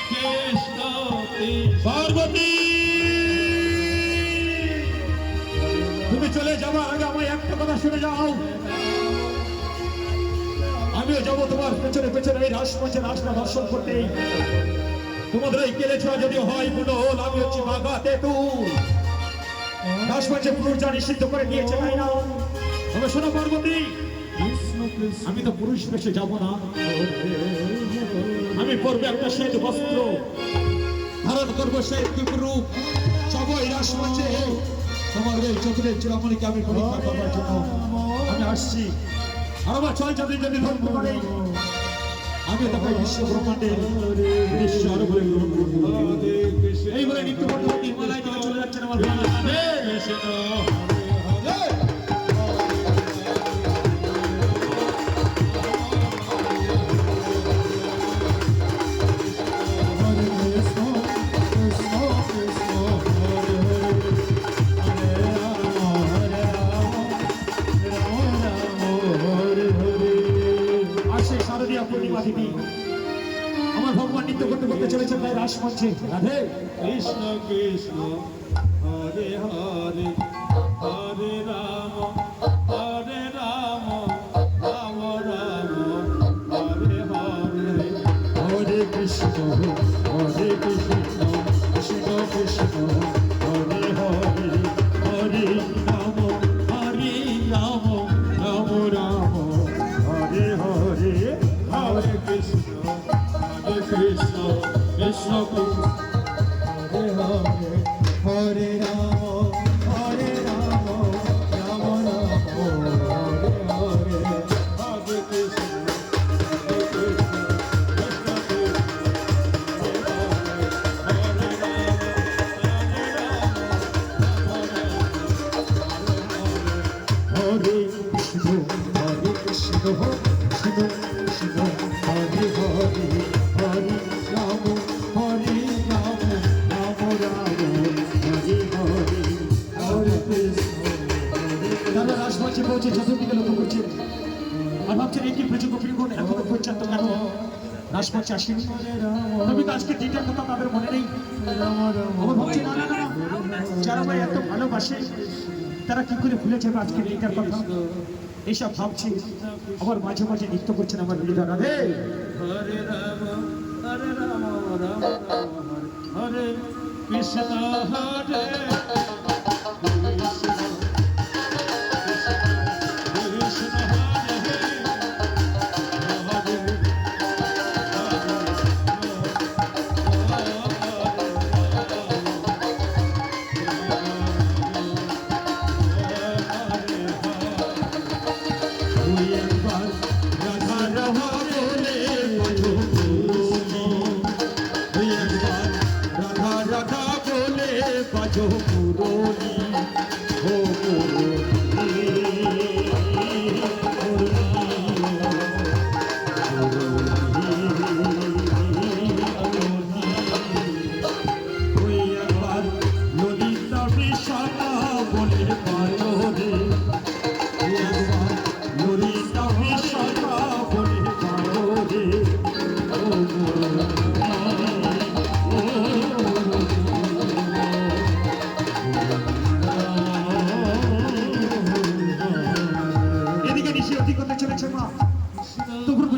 কৃষ্ণ কৃষ্ণ। পার্বতী, তুমি চলে যাবার আগে আমায় একটা কথা শুনে যাও। আমিও যাবো তোমার পেছনে পেছনে এই রাসমঞ্চে রাসটা দর্শন করতে। তোমাদের এই কেলেছো যদি হয় বুনো হল, আমি হচ্ছি বাঘা তেঁতুল। রাসমঞ্চে পুরুষ যা নিষিদ্ধ করে দিয়েছে তাই না? তবে শোনো পার্বতী, আমি তো পুরুষ বেশে যাব না। আমি পরবে একটা শ্বেত বস্ত্র, ধারণ করবো সেই রূপ, যাবো এই রাসমঞ্চে তোমার এই চতুরের চূড়ামণিকে আমি পরীক্ষা করবার জন্য আমি আসছি। আর আমার ছয় চতুর যদি ধরতে পারে আমি তাকে বিশ্ব ব্রহ্মাণ্ডের দৃশ্য আরো বলে গ্রহণ করবো। এই বলে নিত্য বর্তমানে হিমালয় থেকে চলে যাচ্ছেন আমার আমার ভগবান নৃত্য করতে করতে চলেছেন তাই রাস মঞ্চে। রাধে কৃষ্ণ কৃষ্ণ হরে হরে হরে রাম হরে রাম রাম রাম হরে হরে। হরে কৃষ্ণ হরে কৃষ্ণ কৃষ্ণ কৃষ্ণ হরে হরে হরে রাম হরে রাম রাম রাম হরে হরে। হরে কৃষ্ণ হরে কৃষ্ণ কৃষ্ণ কৃষ্ণ হরে হরে হরে রাম হরে রাম রাম রাম হরে হরে। হরে কৃষ্ণ হরে কৃষ্ণ কৃষ্ণ কৃষ্ণ হরে কৃষ্ণ কৃষ্ণ কৃষ্ণ হরে হরে হরে রাম হরে রাম রাম রাম হরে হরে। হরে কৃষ্ণ দাদা রাসমঞ্চে পৌঁছে চতুর্দিকে লক্ষ্য করছেন আর ভাবছেন এই কি ব্রজ গোপীগণ এখনো পর্যন্ত কেন রাসমঞ্চে আসেনি? তবে তো আজকে দিনটার কথা তাদের মনে নেই। আমার ভাবছি না না না, যারা আমায় এত ভালোবাসে তারা কি করে ভুলে যাবে আজকে দিনটার কথা? এইসব ভাবছি আমার মাঝে মাঝে নৃত্য করছেন আমার হৃদয়। রাধে হরে রাম হরে রাম রাম রাম হরে হরে কৃষ্ণ হরে কৃষ্ণ কৃষ্ণ হরে হরে ওই একবার রাধা রাধা বলে বাজো ওই একবার রাধা রাধা বলে বাজো পুরো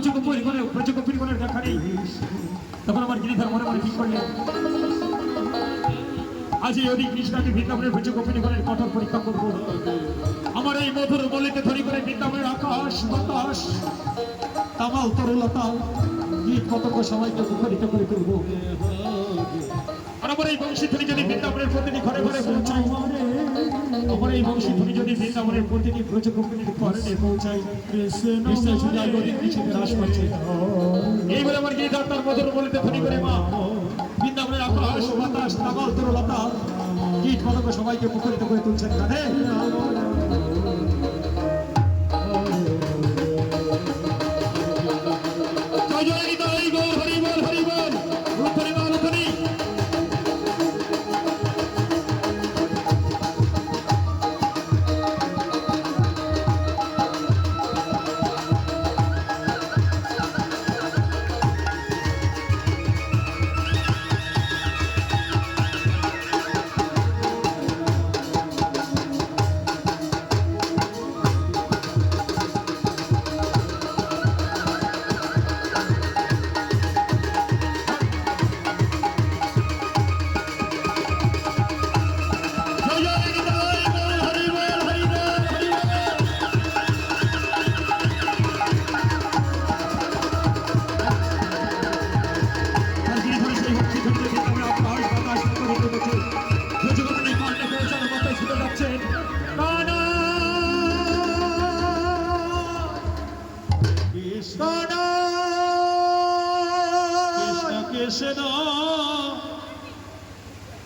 ব্রজগোপিনীগণের দেখা নেই। তখন আমার গিরিধর মনে মনে ঠিক করলেন, আজ এই অধিক কৃষ্ণাকে বৃন্দাবনের ব্রজগোপিনীগণের কঠোর পরীক্ষা করব। আমার এই মধুর বলিতে ধরি করে বৃন্দাবনের আকাশ বাতাস তামাল তরলতা গীত পতঙ্গ সবাইকে মুখরিত করে তুলব। আর আমার এই বংশীধ্বনি যদি বৃন্দাবনের প্রতিটি ঘরে ঘরে পৌঁছায়, আমার এই বংশীধ্বনি যদি বৃন্দাবনের প্রতিটি ব্রজগোপিনীর ঘরে পৌঁছায়, নিশ্চয় শুধু আজ অধিক কৃষ্ণের হ্রাস পাচ্ছে। এইবারে আমার গিরিধর তার মধুর বলিতে ধরি করে মা বৃন্দাবনের আকাশ বাতাস তামাল তরলতা কীট পতঙ্গ সবাইকে মুখরিত করে তুলছেন। রাধে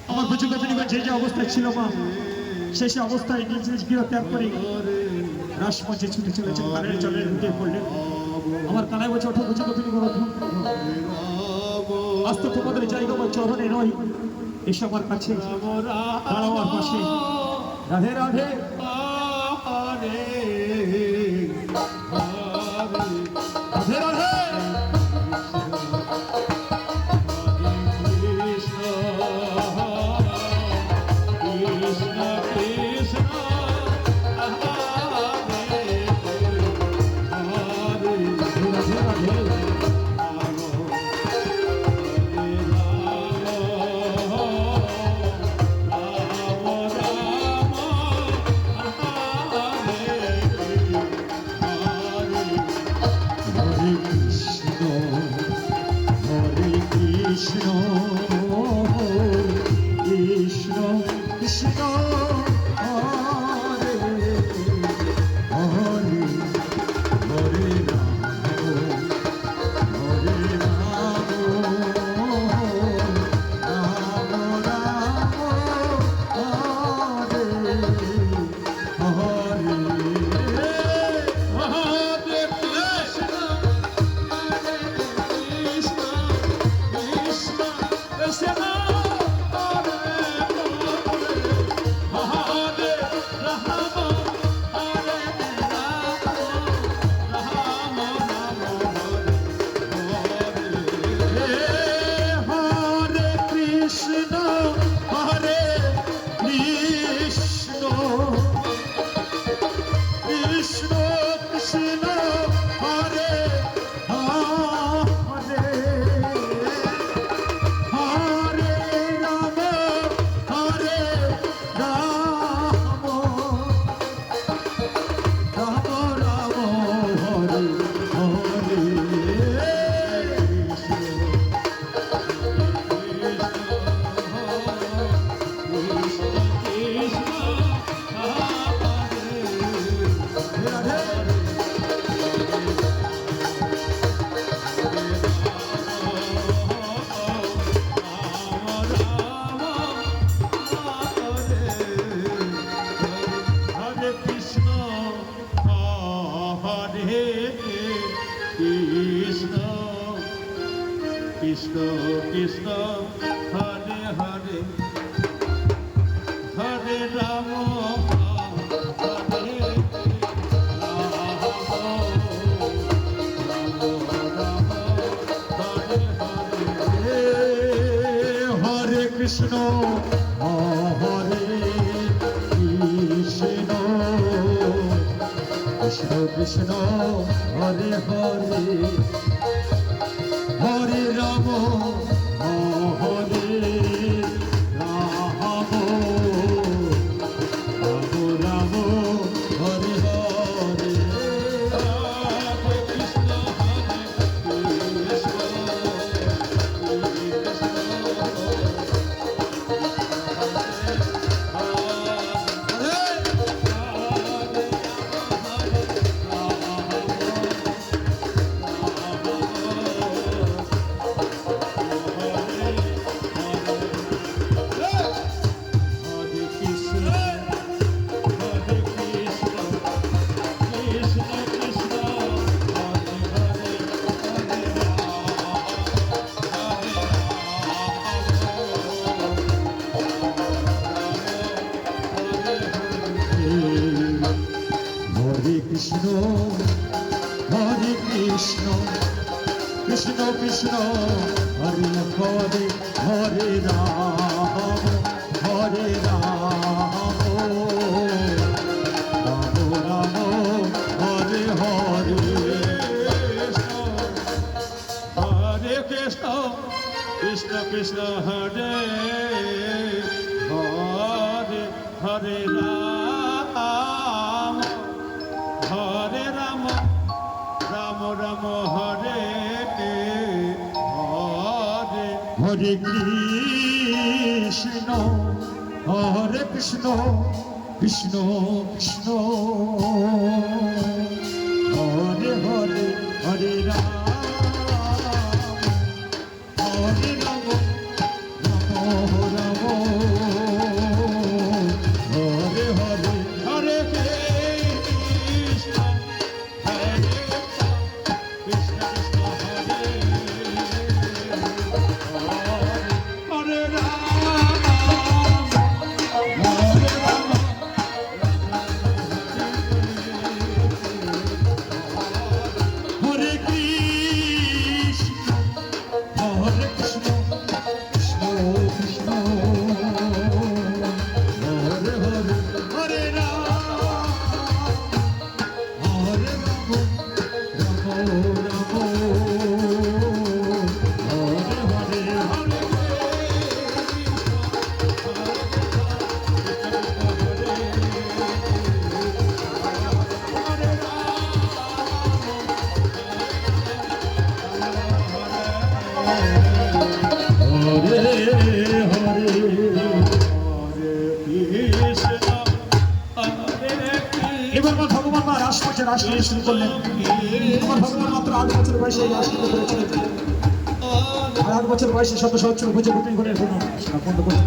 আমার ব্রজগোপিনীগণ যে যে অবস্থায় ছিল মা, সেই সে অবস্থায় নিজ নিজ গৃহ ত্যাগ করে রাসমঞ্চে ছুটে চলেছেন। কানের জলে লুটিয়ে পড়লেন। আমার কানায় বলছে, ওঠো ব্রজগোপিনীগণ, আজ তো তোমাদের জায়গা বা চরণে নয়, এসে আমার কাছে দাঁড়াও আমার পাশে। রাধে রাধে রাধে রাধে কৃষ্ণ কৃষ্ণ হরে হরে হরে রাম হরে হরে কৃষ্ণ হরে কৃষ্ণ কৃষ্ণ কৃষ্ণ হরে হরে হরে রাম হরে রাম রাম রাম হরে হরে হরে কৃষ্ণ হরে কৃষ্ণ কৃষ্ণ কৃষ্ণ হরে হরে হরে হরে কৃষ্ণ হরে কৃষ্ণ কৃষ্ণ কৃষ্ণ হরে হরে হরে রাম হরে রাম রাম রাম হরে হরে হরে কৃষ্ণ কৃষ্ণ কৃষ্ণ হরে হরে হরে রাম হরে রাম রাম রাম হরে হরে হরে কৃষ্ণ হরে কৃষ্ণ কৃষ্ণ কৃষ্ণ হরে হরে হরে রাম হরে রাম রাম রাম হরে হরে হরে কৃষ্ণ হরে কৃষ্ণ কৃষ্ণ হরে হরে রাম হরে রাম হরে কৃষ্ণ হরে কৃষ্ণ কৃষ্ণ কৃষ্ণ হরে হরে হরে রাম হরে রাম রাম রাম হরে হরে হরে হরে হরে এবার আমার ভগবান মা রাস করছে, রাস নিয়ে শুরু করলেন। আমার ভগবান মাত্র 8 বছর বয়সে এই রাস নিতে পেরেছিলেন। আর 8 বছর বয়সে শত সহস্র ভোজে গোপিন করে কোনো বন্ধ করে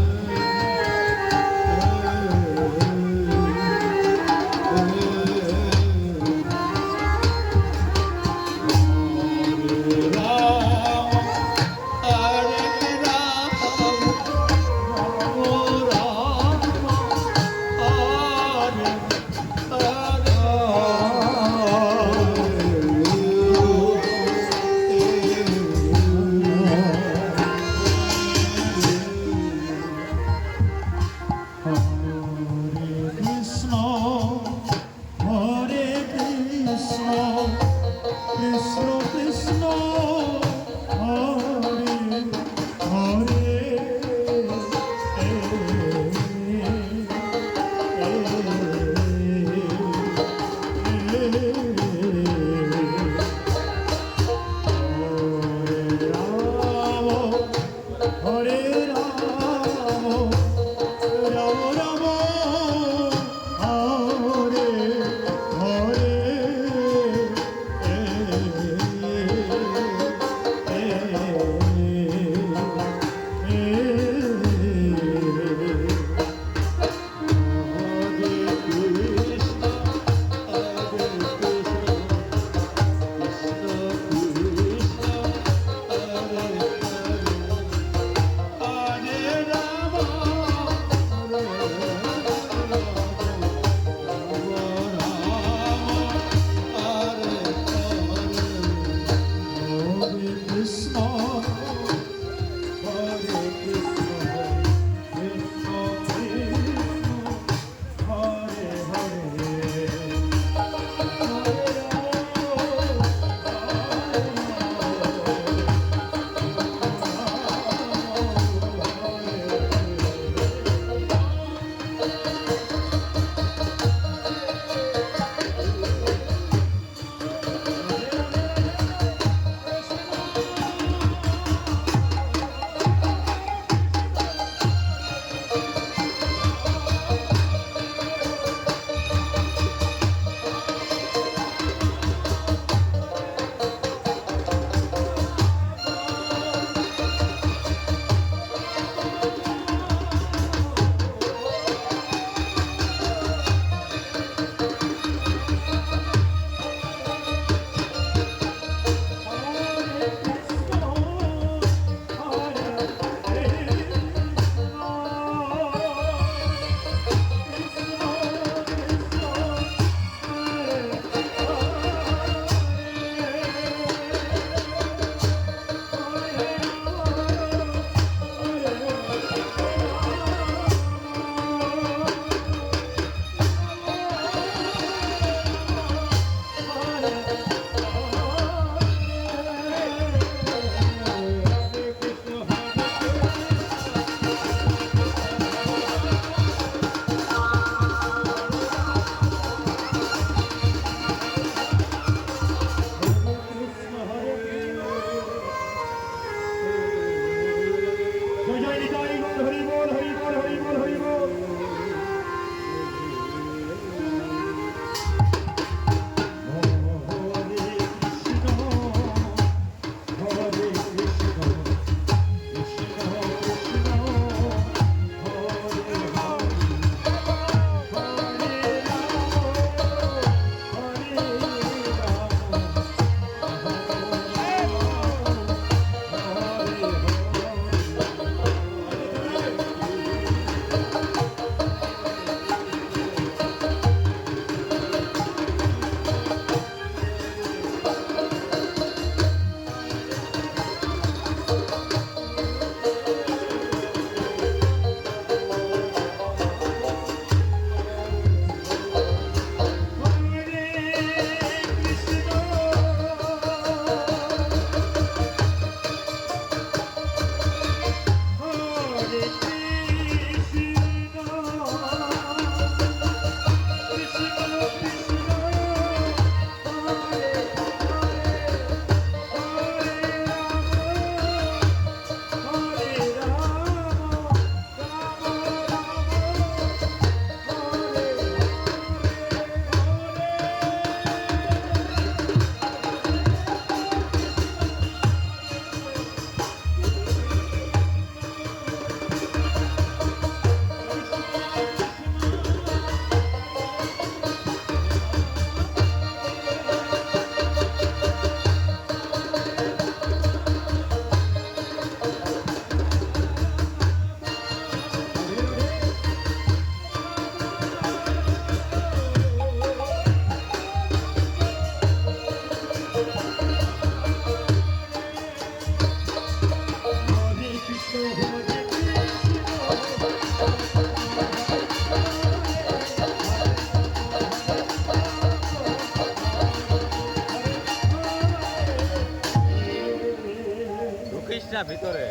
কৃষ্ণ হরে কৃষ্ণ কৃষ্ণ কৃষ্ণ হরে হরে হরে রাম রাম রাম হরে হরে জিনিসটা ভিতরে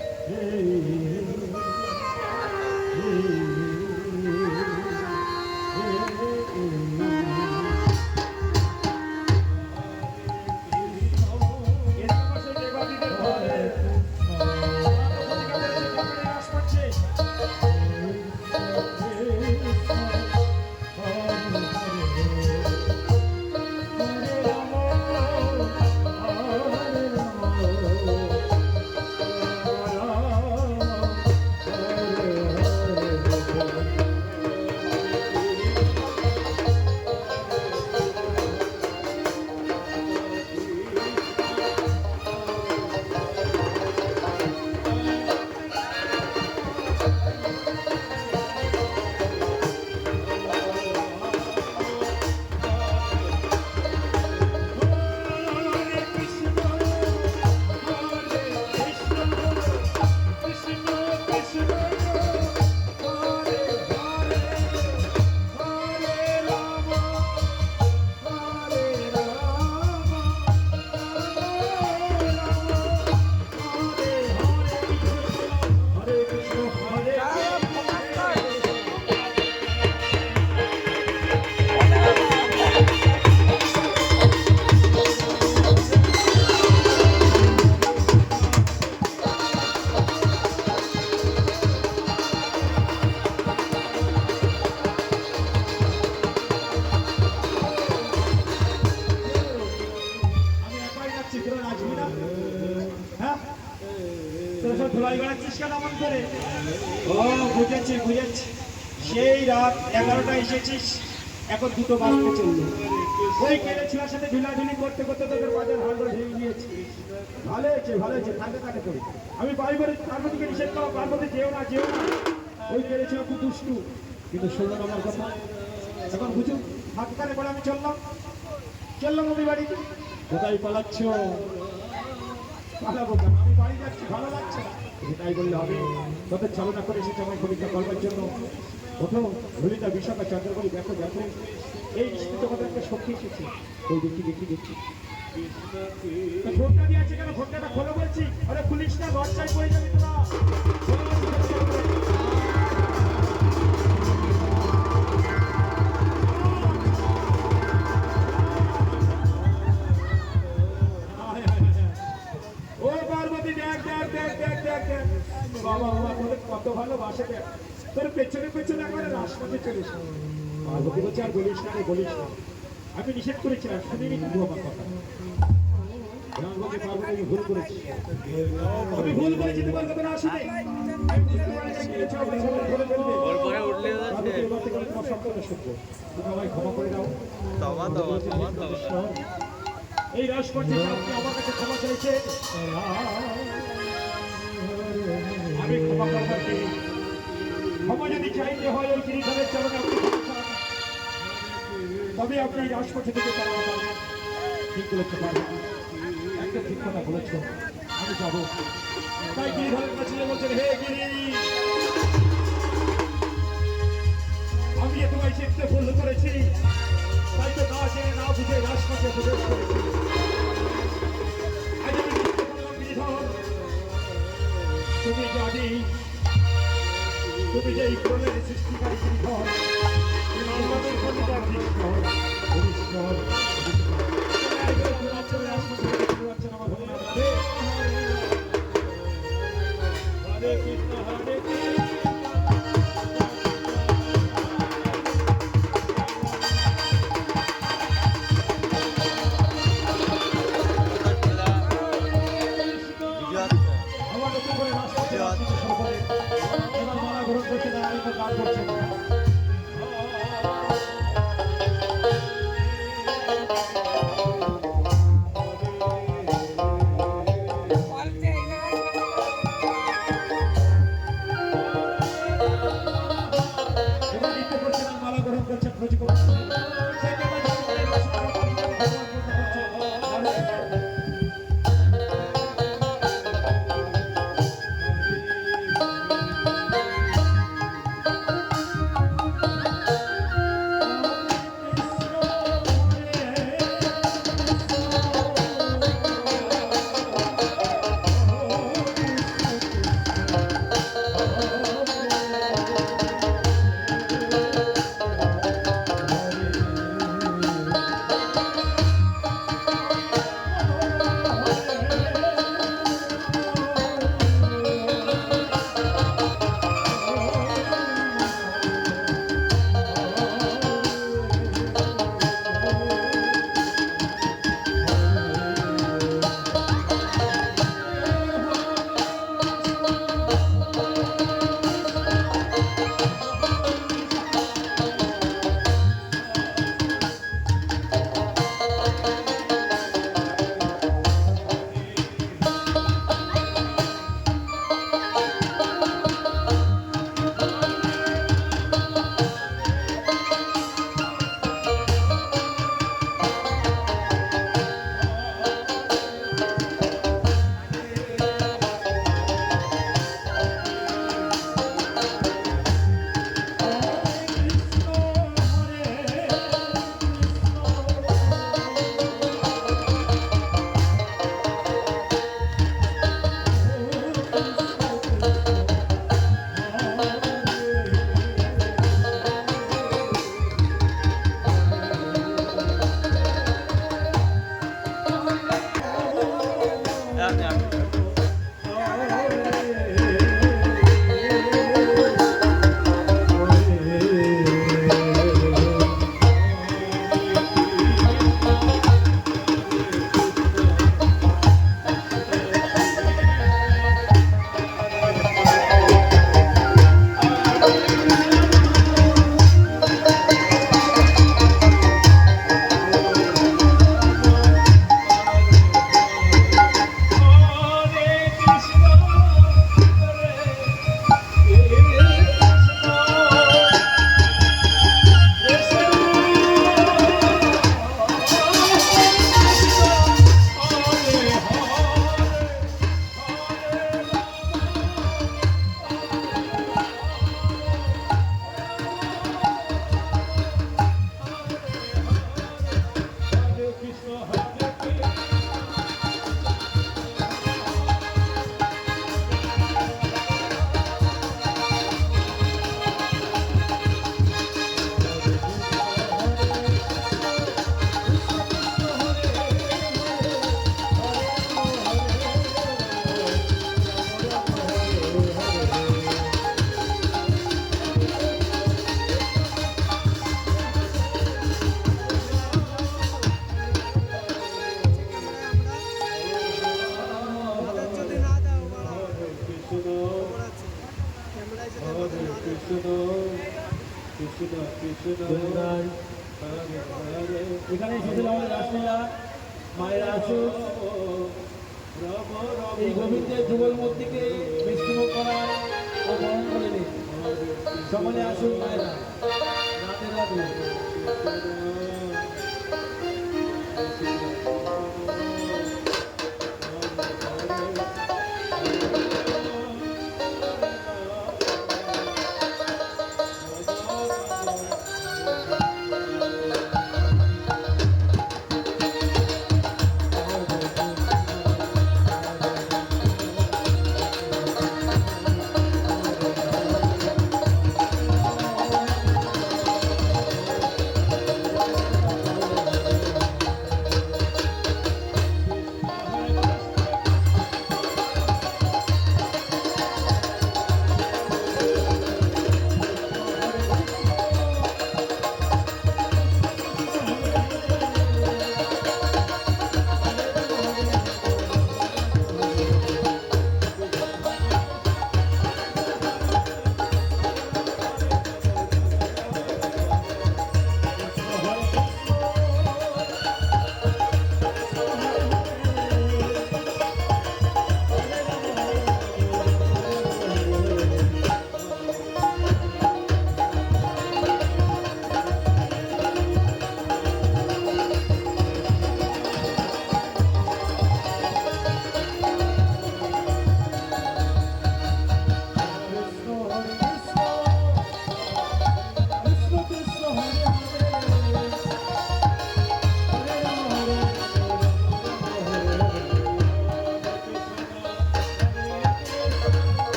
আমি একাই যাচ্ছি, তোরা নাচবি না? হ্যাঁ? তোরা সব ধুলাই বেড়াচ্ছিস কেন এমন করে? ও, বুঝেছি বুঝেছি। সেই রাত 11টায় এসেছিস, এখন 2টো বাজতে চললো। ওই কেলে ছেলের সাথে ঝুলাঝুলি করতে করতে তোদের বাজার হালটা ভেঙে নিয়েছি। ভালো হয়েছে, থাকে থাকে করে। আমি পার্বতীকে নিষেধ করো, পার্বতী যেও না। ওই কেলে ছিল খুব দুষ্টু, কিন্তু শুনলাম আমার কথা। এখন বুঝুন, হাতকারে বলে আমি চললাম আমি বাড়িতে। কোথায় পালাচ্ছ? পালাবো কেন? আমি বাড়ি যাচ্ছি, ভালো লাগছে না। এটাই বললে হবে? তোদের চালনা করে এসেছে আমার পরীক্ষা করবার জন্য। ওঠো, ললিতা, বিশাখা, চন্দ্রবলী, দেখো এই নিশ্চিত কথা একটা শক্তি এসেছে। ওই দেখি ভোটটা দিয়ে আছে কেন? ভোটটা খোলো বলছি। আরে পুলিশ না, লজ্জায় পড়ে যাবে তোরা। ও পার্বতী, দেখ বাবা তোদের কত ভালোবাসে। দেখ তোর পেছনে একবারে রাস্তাতে চলিস। পার্বতী বলছে আর বলিস না। আমি নিষেধ করেছিলাম, শুনিনি কিন্তু আমার কথা। পার্বতী ভুল করেছি, তোমার কথা না শুনে। ক্ষমা করে দাও। এই রস করছে আপনি আমার কাছে ক্ষমা চাইছে, আমি ক্ষমা করবার কে? ক্ষমা যদি চাইতে হয় ওই গিরিধরের চরণে আপনি তবে আপনি এই রাজপথে থেকে তারা পাবেন। ঠিক বলেছো পারবেন, একটা ঠিক কথা বলেছ, আমি যাবো। তাই গিরিধরের কাছে বলছেন, হে গিরি, আমি তোমায় শিখতে ভুল করেছি, তাই তো না জেনে না বুঝে রাজপথে প্রবেশ করেছি। আজ আমি বুঝতে পারলাম গিরিধর, তুমি জানি তুমি যে এই প্রলয়ের সৃষ্টিকারী গিরিধর, আমাদের কবিতার ঈশ্বর। হরে কৃষ্ণ হরে কৃষ্ণ। যাতে আমি হরে কৃষ্ণ হরে কৃষ্ণ হরে এখানে এসেছিল আমাদের রাসলীলা মায়ের আসুন এই গোবিন্দের যুগল মূর্তিকে বিষ্ণুমুখ করা ও বরণ করে নিন সকলে আসুন মায়েরা রাতে রাতে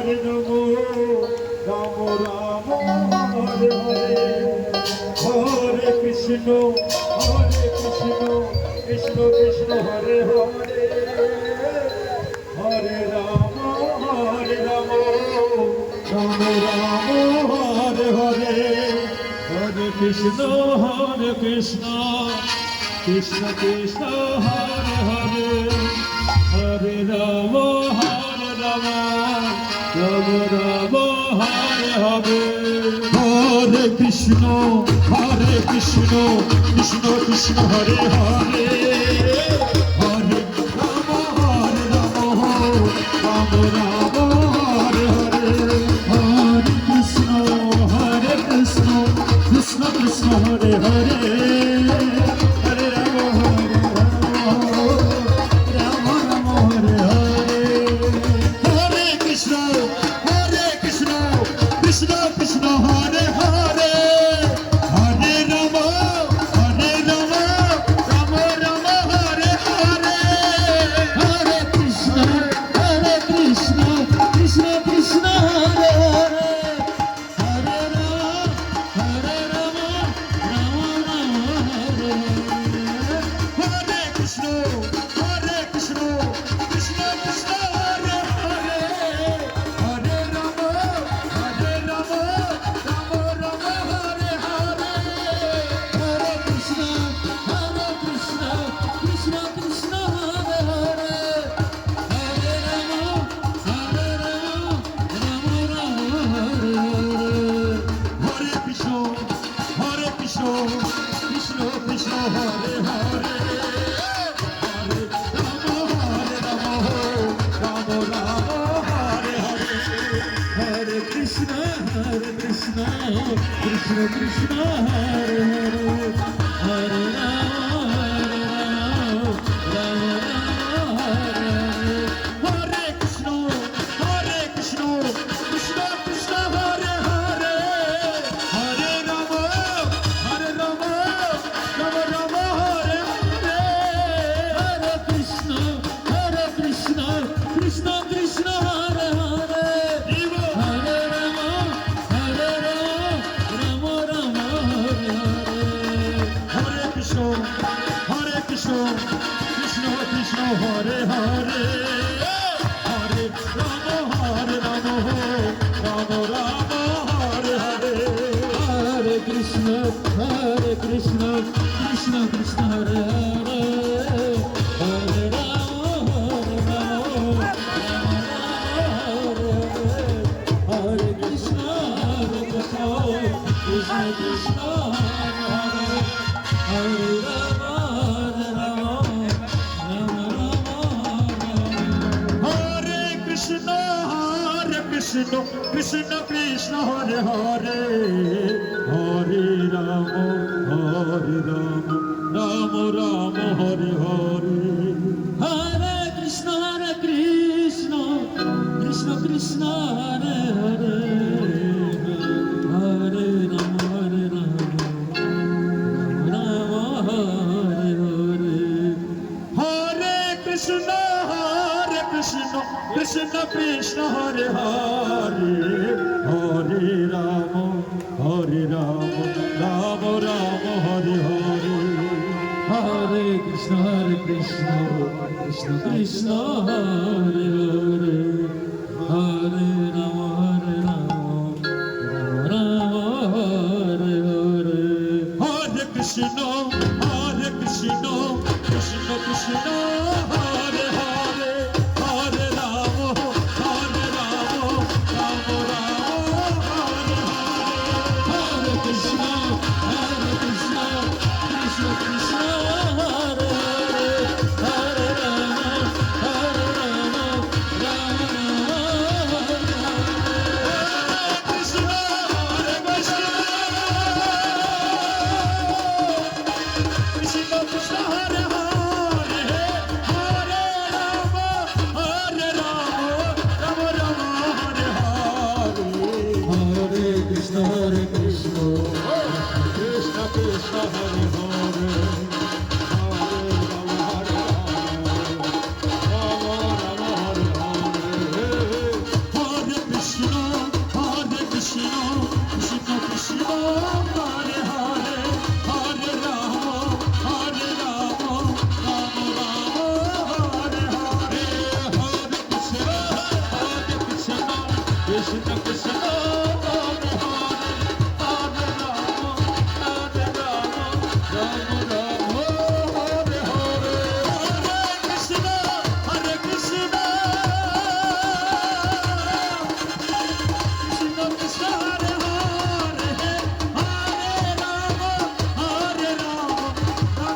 হরে নমো রাম রাম হরে হরে হরে কৃষ্ণ কৃষ্ণ কৃষ্ণ হরে হরে হরে রাম রাম রাম হরে হরে হরে কৃষ্ণ কৃষ্ণ কৃষ্ণ হরে হরে হরে রাম রাম রাম হরে হরে হরে কৃষ্ণ কৃষ্ণ কৃষ্ণ হরে হরে হরে রাম রাম রাম হরে হরে হরে কৃষ্ণ কৃষ্ণ কৃষ্ণ হরে হরে হরে রাম রাম হরে হরে হরে কৃষ্ণ কৃষ্ণ কৃষ্ণ হরে হরে হরে রাম রাম রাম হরে হরে হরে কৃষ্ণ কৃষ্ণ কৃষ্ণ হরে হরে হরে রাম রাম হরে হরে কৃষ্ণ কৃষ্ণ কৃষ্ণ হরে হরে হরে রাম রাম হরে হরে হরে কৃষ্ণ কৃষ্ণ কৃষ্ণ হরে হরে হরে রাম রাম হরে কৃষ্ণ কৃষ্ণ কৃষ্ণ কৃষ্ণ হরে হরে হরে রাম হরে হরে হরে কৃষ্ণ কৃষ্ণ কৃষ্ণ হরে হরে হরে রাম হরে কৃষ্ণ কৃষ্ণ কৃষ্ণ কৃষ্ণ হরে হরে হরে রাম রাম হরে হরে হরে কৃষ্ণ কৃষ্ণ কৃষ্ণ হরে হরে হরে রাম রাম হরে হরে হরে কৃষ্ণ কৃষ্ণ কৃষ্ণ হরে হরে হরে রাম রাম হরে হরে হরে কৃষ্ণ কৃষ্ণ কৃষ্ণ হরে হরে হরে রাম হরে কৃষ্ণ কৃষ্ণ কৃষ্ণ হরে হরে কৃষ্ণ কৃষ্ণ কৃষ্ণ হরে হরে হরে রাম রাম রাম হরে হরে হরে কৃষ্ণ কৃষ্ণ কৃষ্ণ হরে হরে হরে রাম রাম হরে হরে হরে কৃষ্ণ কৃষ্ণ কৃষ্ণ হরে হরে হরে রাম রাম রাম হরে হরে হরে কৃষ্ণ কৃষ্ণ কৃষ্ণ হরে হরে হরে রাম রাম হরে হরে হরে কৃষ্ণ কৃষ্ণ কৃষ্ণ হরে হরে হরে রাম রাম হরে হরে কৃষ্ণ কৃষ্ণ কৃষ্ণ হরে হরে হরে রাম রাম কৃষ্ণ হরে কৃষ্ণ কৃষ্ণ কৃষ্ণ হরে হরে হরে রাম রাম রাম হরে হরে হরে কৃষ্ণ কৃষ্ণ কৃষ্ণ হরে হরে হরে রাম রাম রাম হরে হরে হরে কৃষ্ণ কৃষ্ণ কৃষ্ণ হরে হরে হরে রাম রাম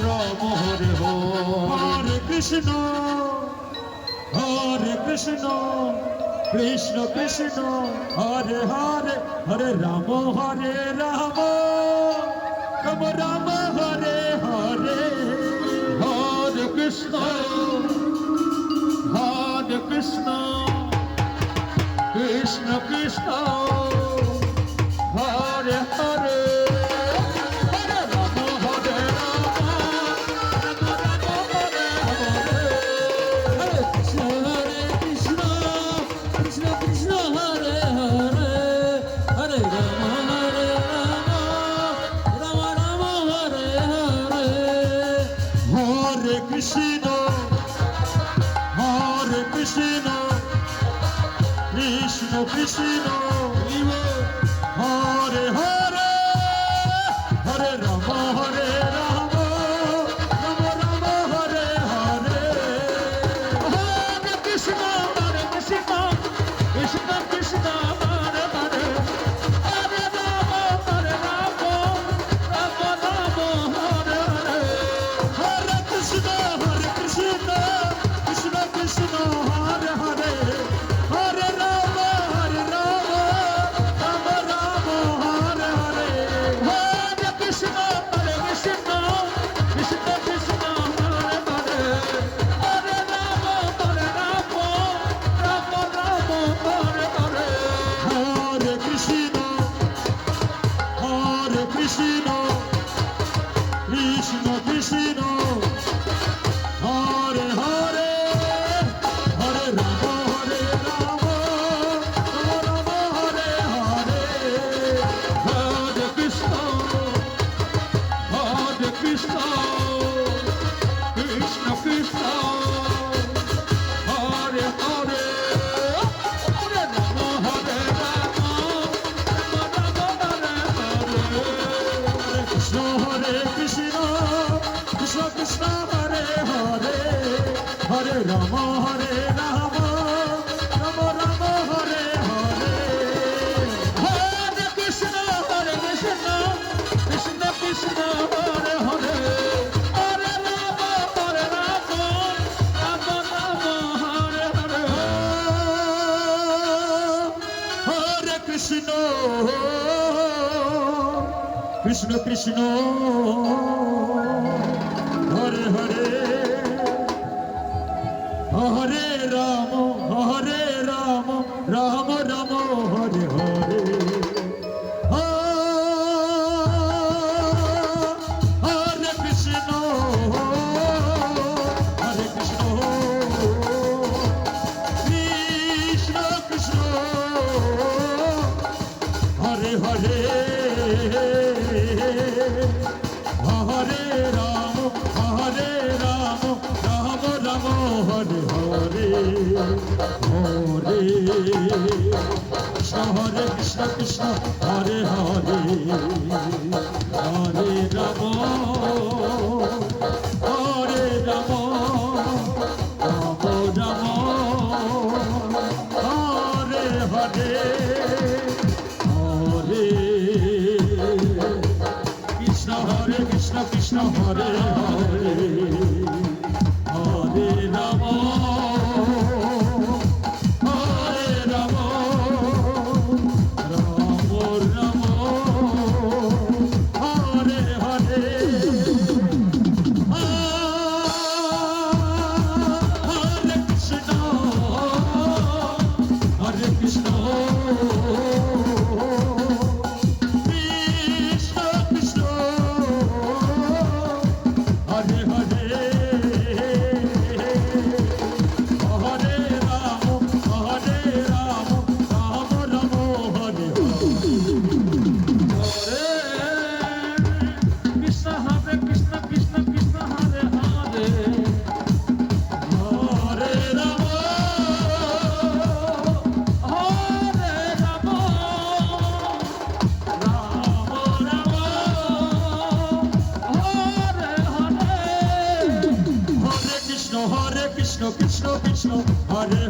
রাম হরে হরে কৃষ্ণ হরে কৃষ্ণ কৃষ্ণ কৃষ্ণ হরে হরে হরে রাম হরে রাম রাম রাম হরে হরে কৃষ্ণ হরে কৃষ্ণ কৃষ্ণ হরে হরে হরে রাম হরে রাম ওম রাম হরে হরে হরে কৃষ্ণ কৃষ্ণ কৃষ্ণ হরে হরে হরে রাম রাম রাম হরে হরে হরে কৃষ্ণ কৃষ্ণ কৃষ্ণ হরে হরে হরে রাম হরে রাম রাম রাম হরে হরে হরে কৃষ্ণ কৃষ্ণ কৃষ্ণ হরে হরে হরে রাম রাম রাম হরে হরে হরে কৃষ্ণ কৃষ্ণ কৃষ্ণ হরে হরে হরে রাম রাম রাম হরে হরে হরে কৃষ্ণ কৃষ্ণ কৃষ্ণ হরে হরে হরে রাম রাম রাম হরে হরে হরে কৃষ্ণ কৃষ্ণ কৃষ্ণ হরে হরে হরে রাম রাম রাম হরে হরে হরে কৃষ্ণ কৃষ্ণ কৃষ্ণ কৃষ্ণ হরে হরে হরে রাম রাম রাম হরে হরে হরে কৃষ্ণ কৃষ্ণ কৃষ্ণ হরে হরে হরে রাম রাম হরে হরে হরে কৃষ্ণ কৃষ্ণ কৃষ্ণ হরে হরে হরে রাম হরে রাম রাম হরে হরে কৃষ্ণ কৃষ্ণ কৃষ্ণ হরে হরে হরে রাম রাম রাম হরে হরে হরে কৃষ্ণ কৃষ্ণ কৃষ্ণ হরে হরে হরে রাম রাম রাম হরে হরে হরে কৃষ্ণ কৃষ্ণ হরে হরে হরে রাম রাম রাম হরে হরে হরে কৃষ্ণ কৃষ্ণ কৃষ্ণ হরে হরে হরে রাম রাম রাম হরে হরে হরে কৃষ্ণ কৃষ্ণ হরে হরে হরে রাম রাম রাম হরে হরে হরে কৃষ্ণ কৃষ্ণ হরে হরে হরে রাম রাম রাম হরে হরে হরে কৃষ্ণ কৃষ্ণ কৃষ্ণ হরে হরে কৃষ্ণ কৃষ্ণ হরে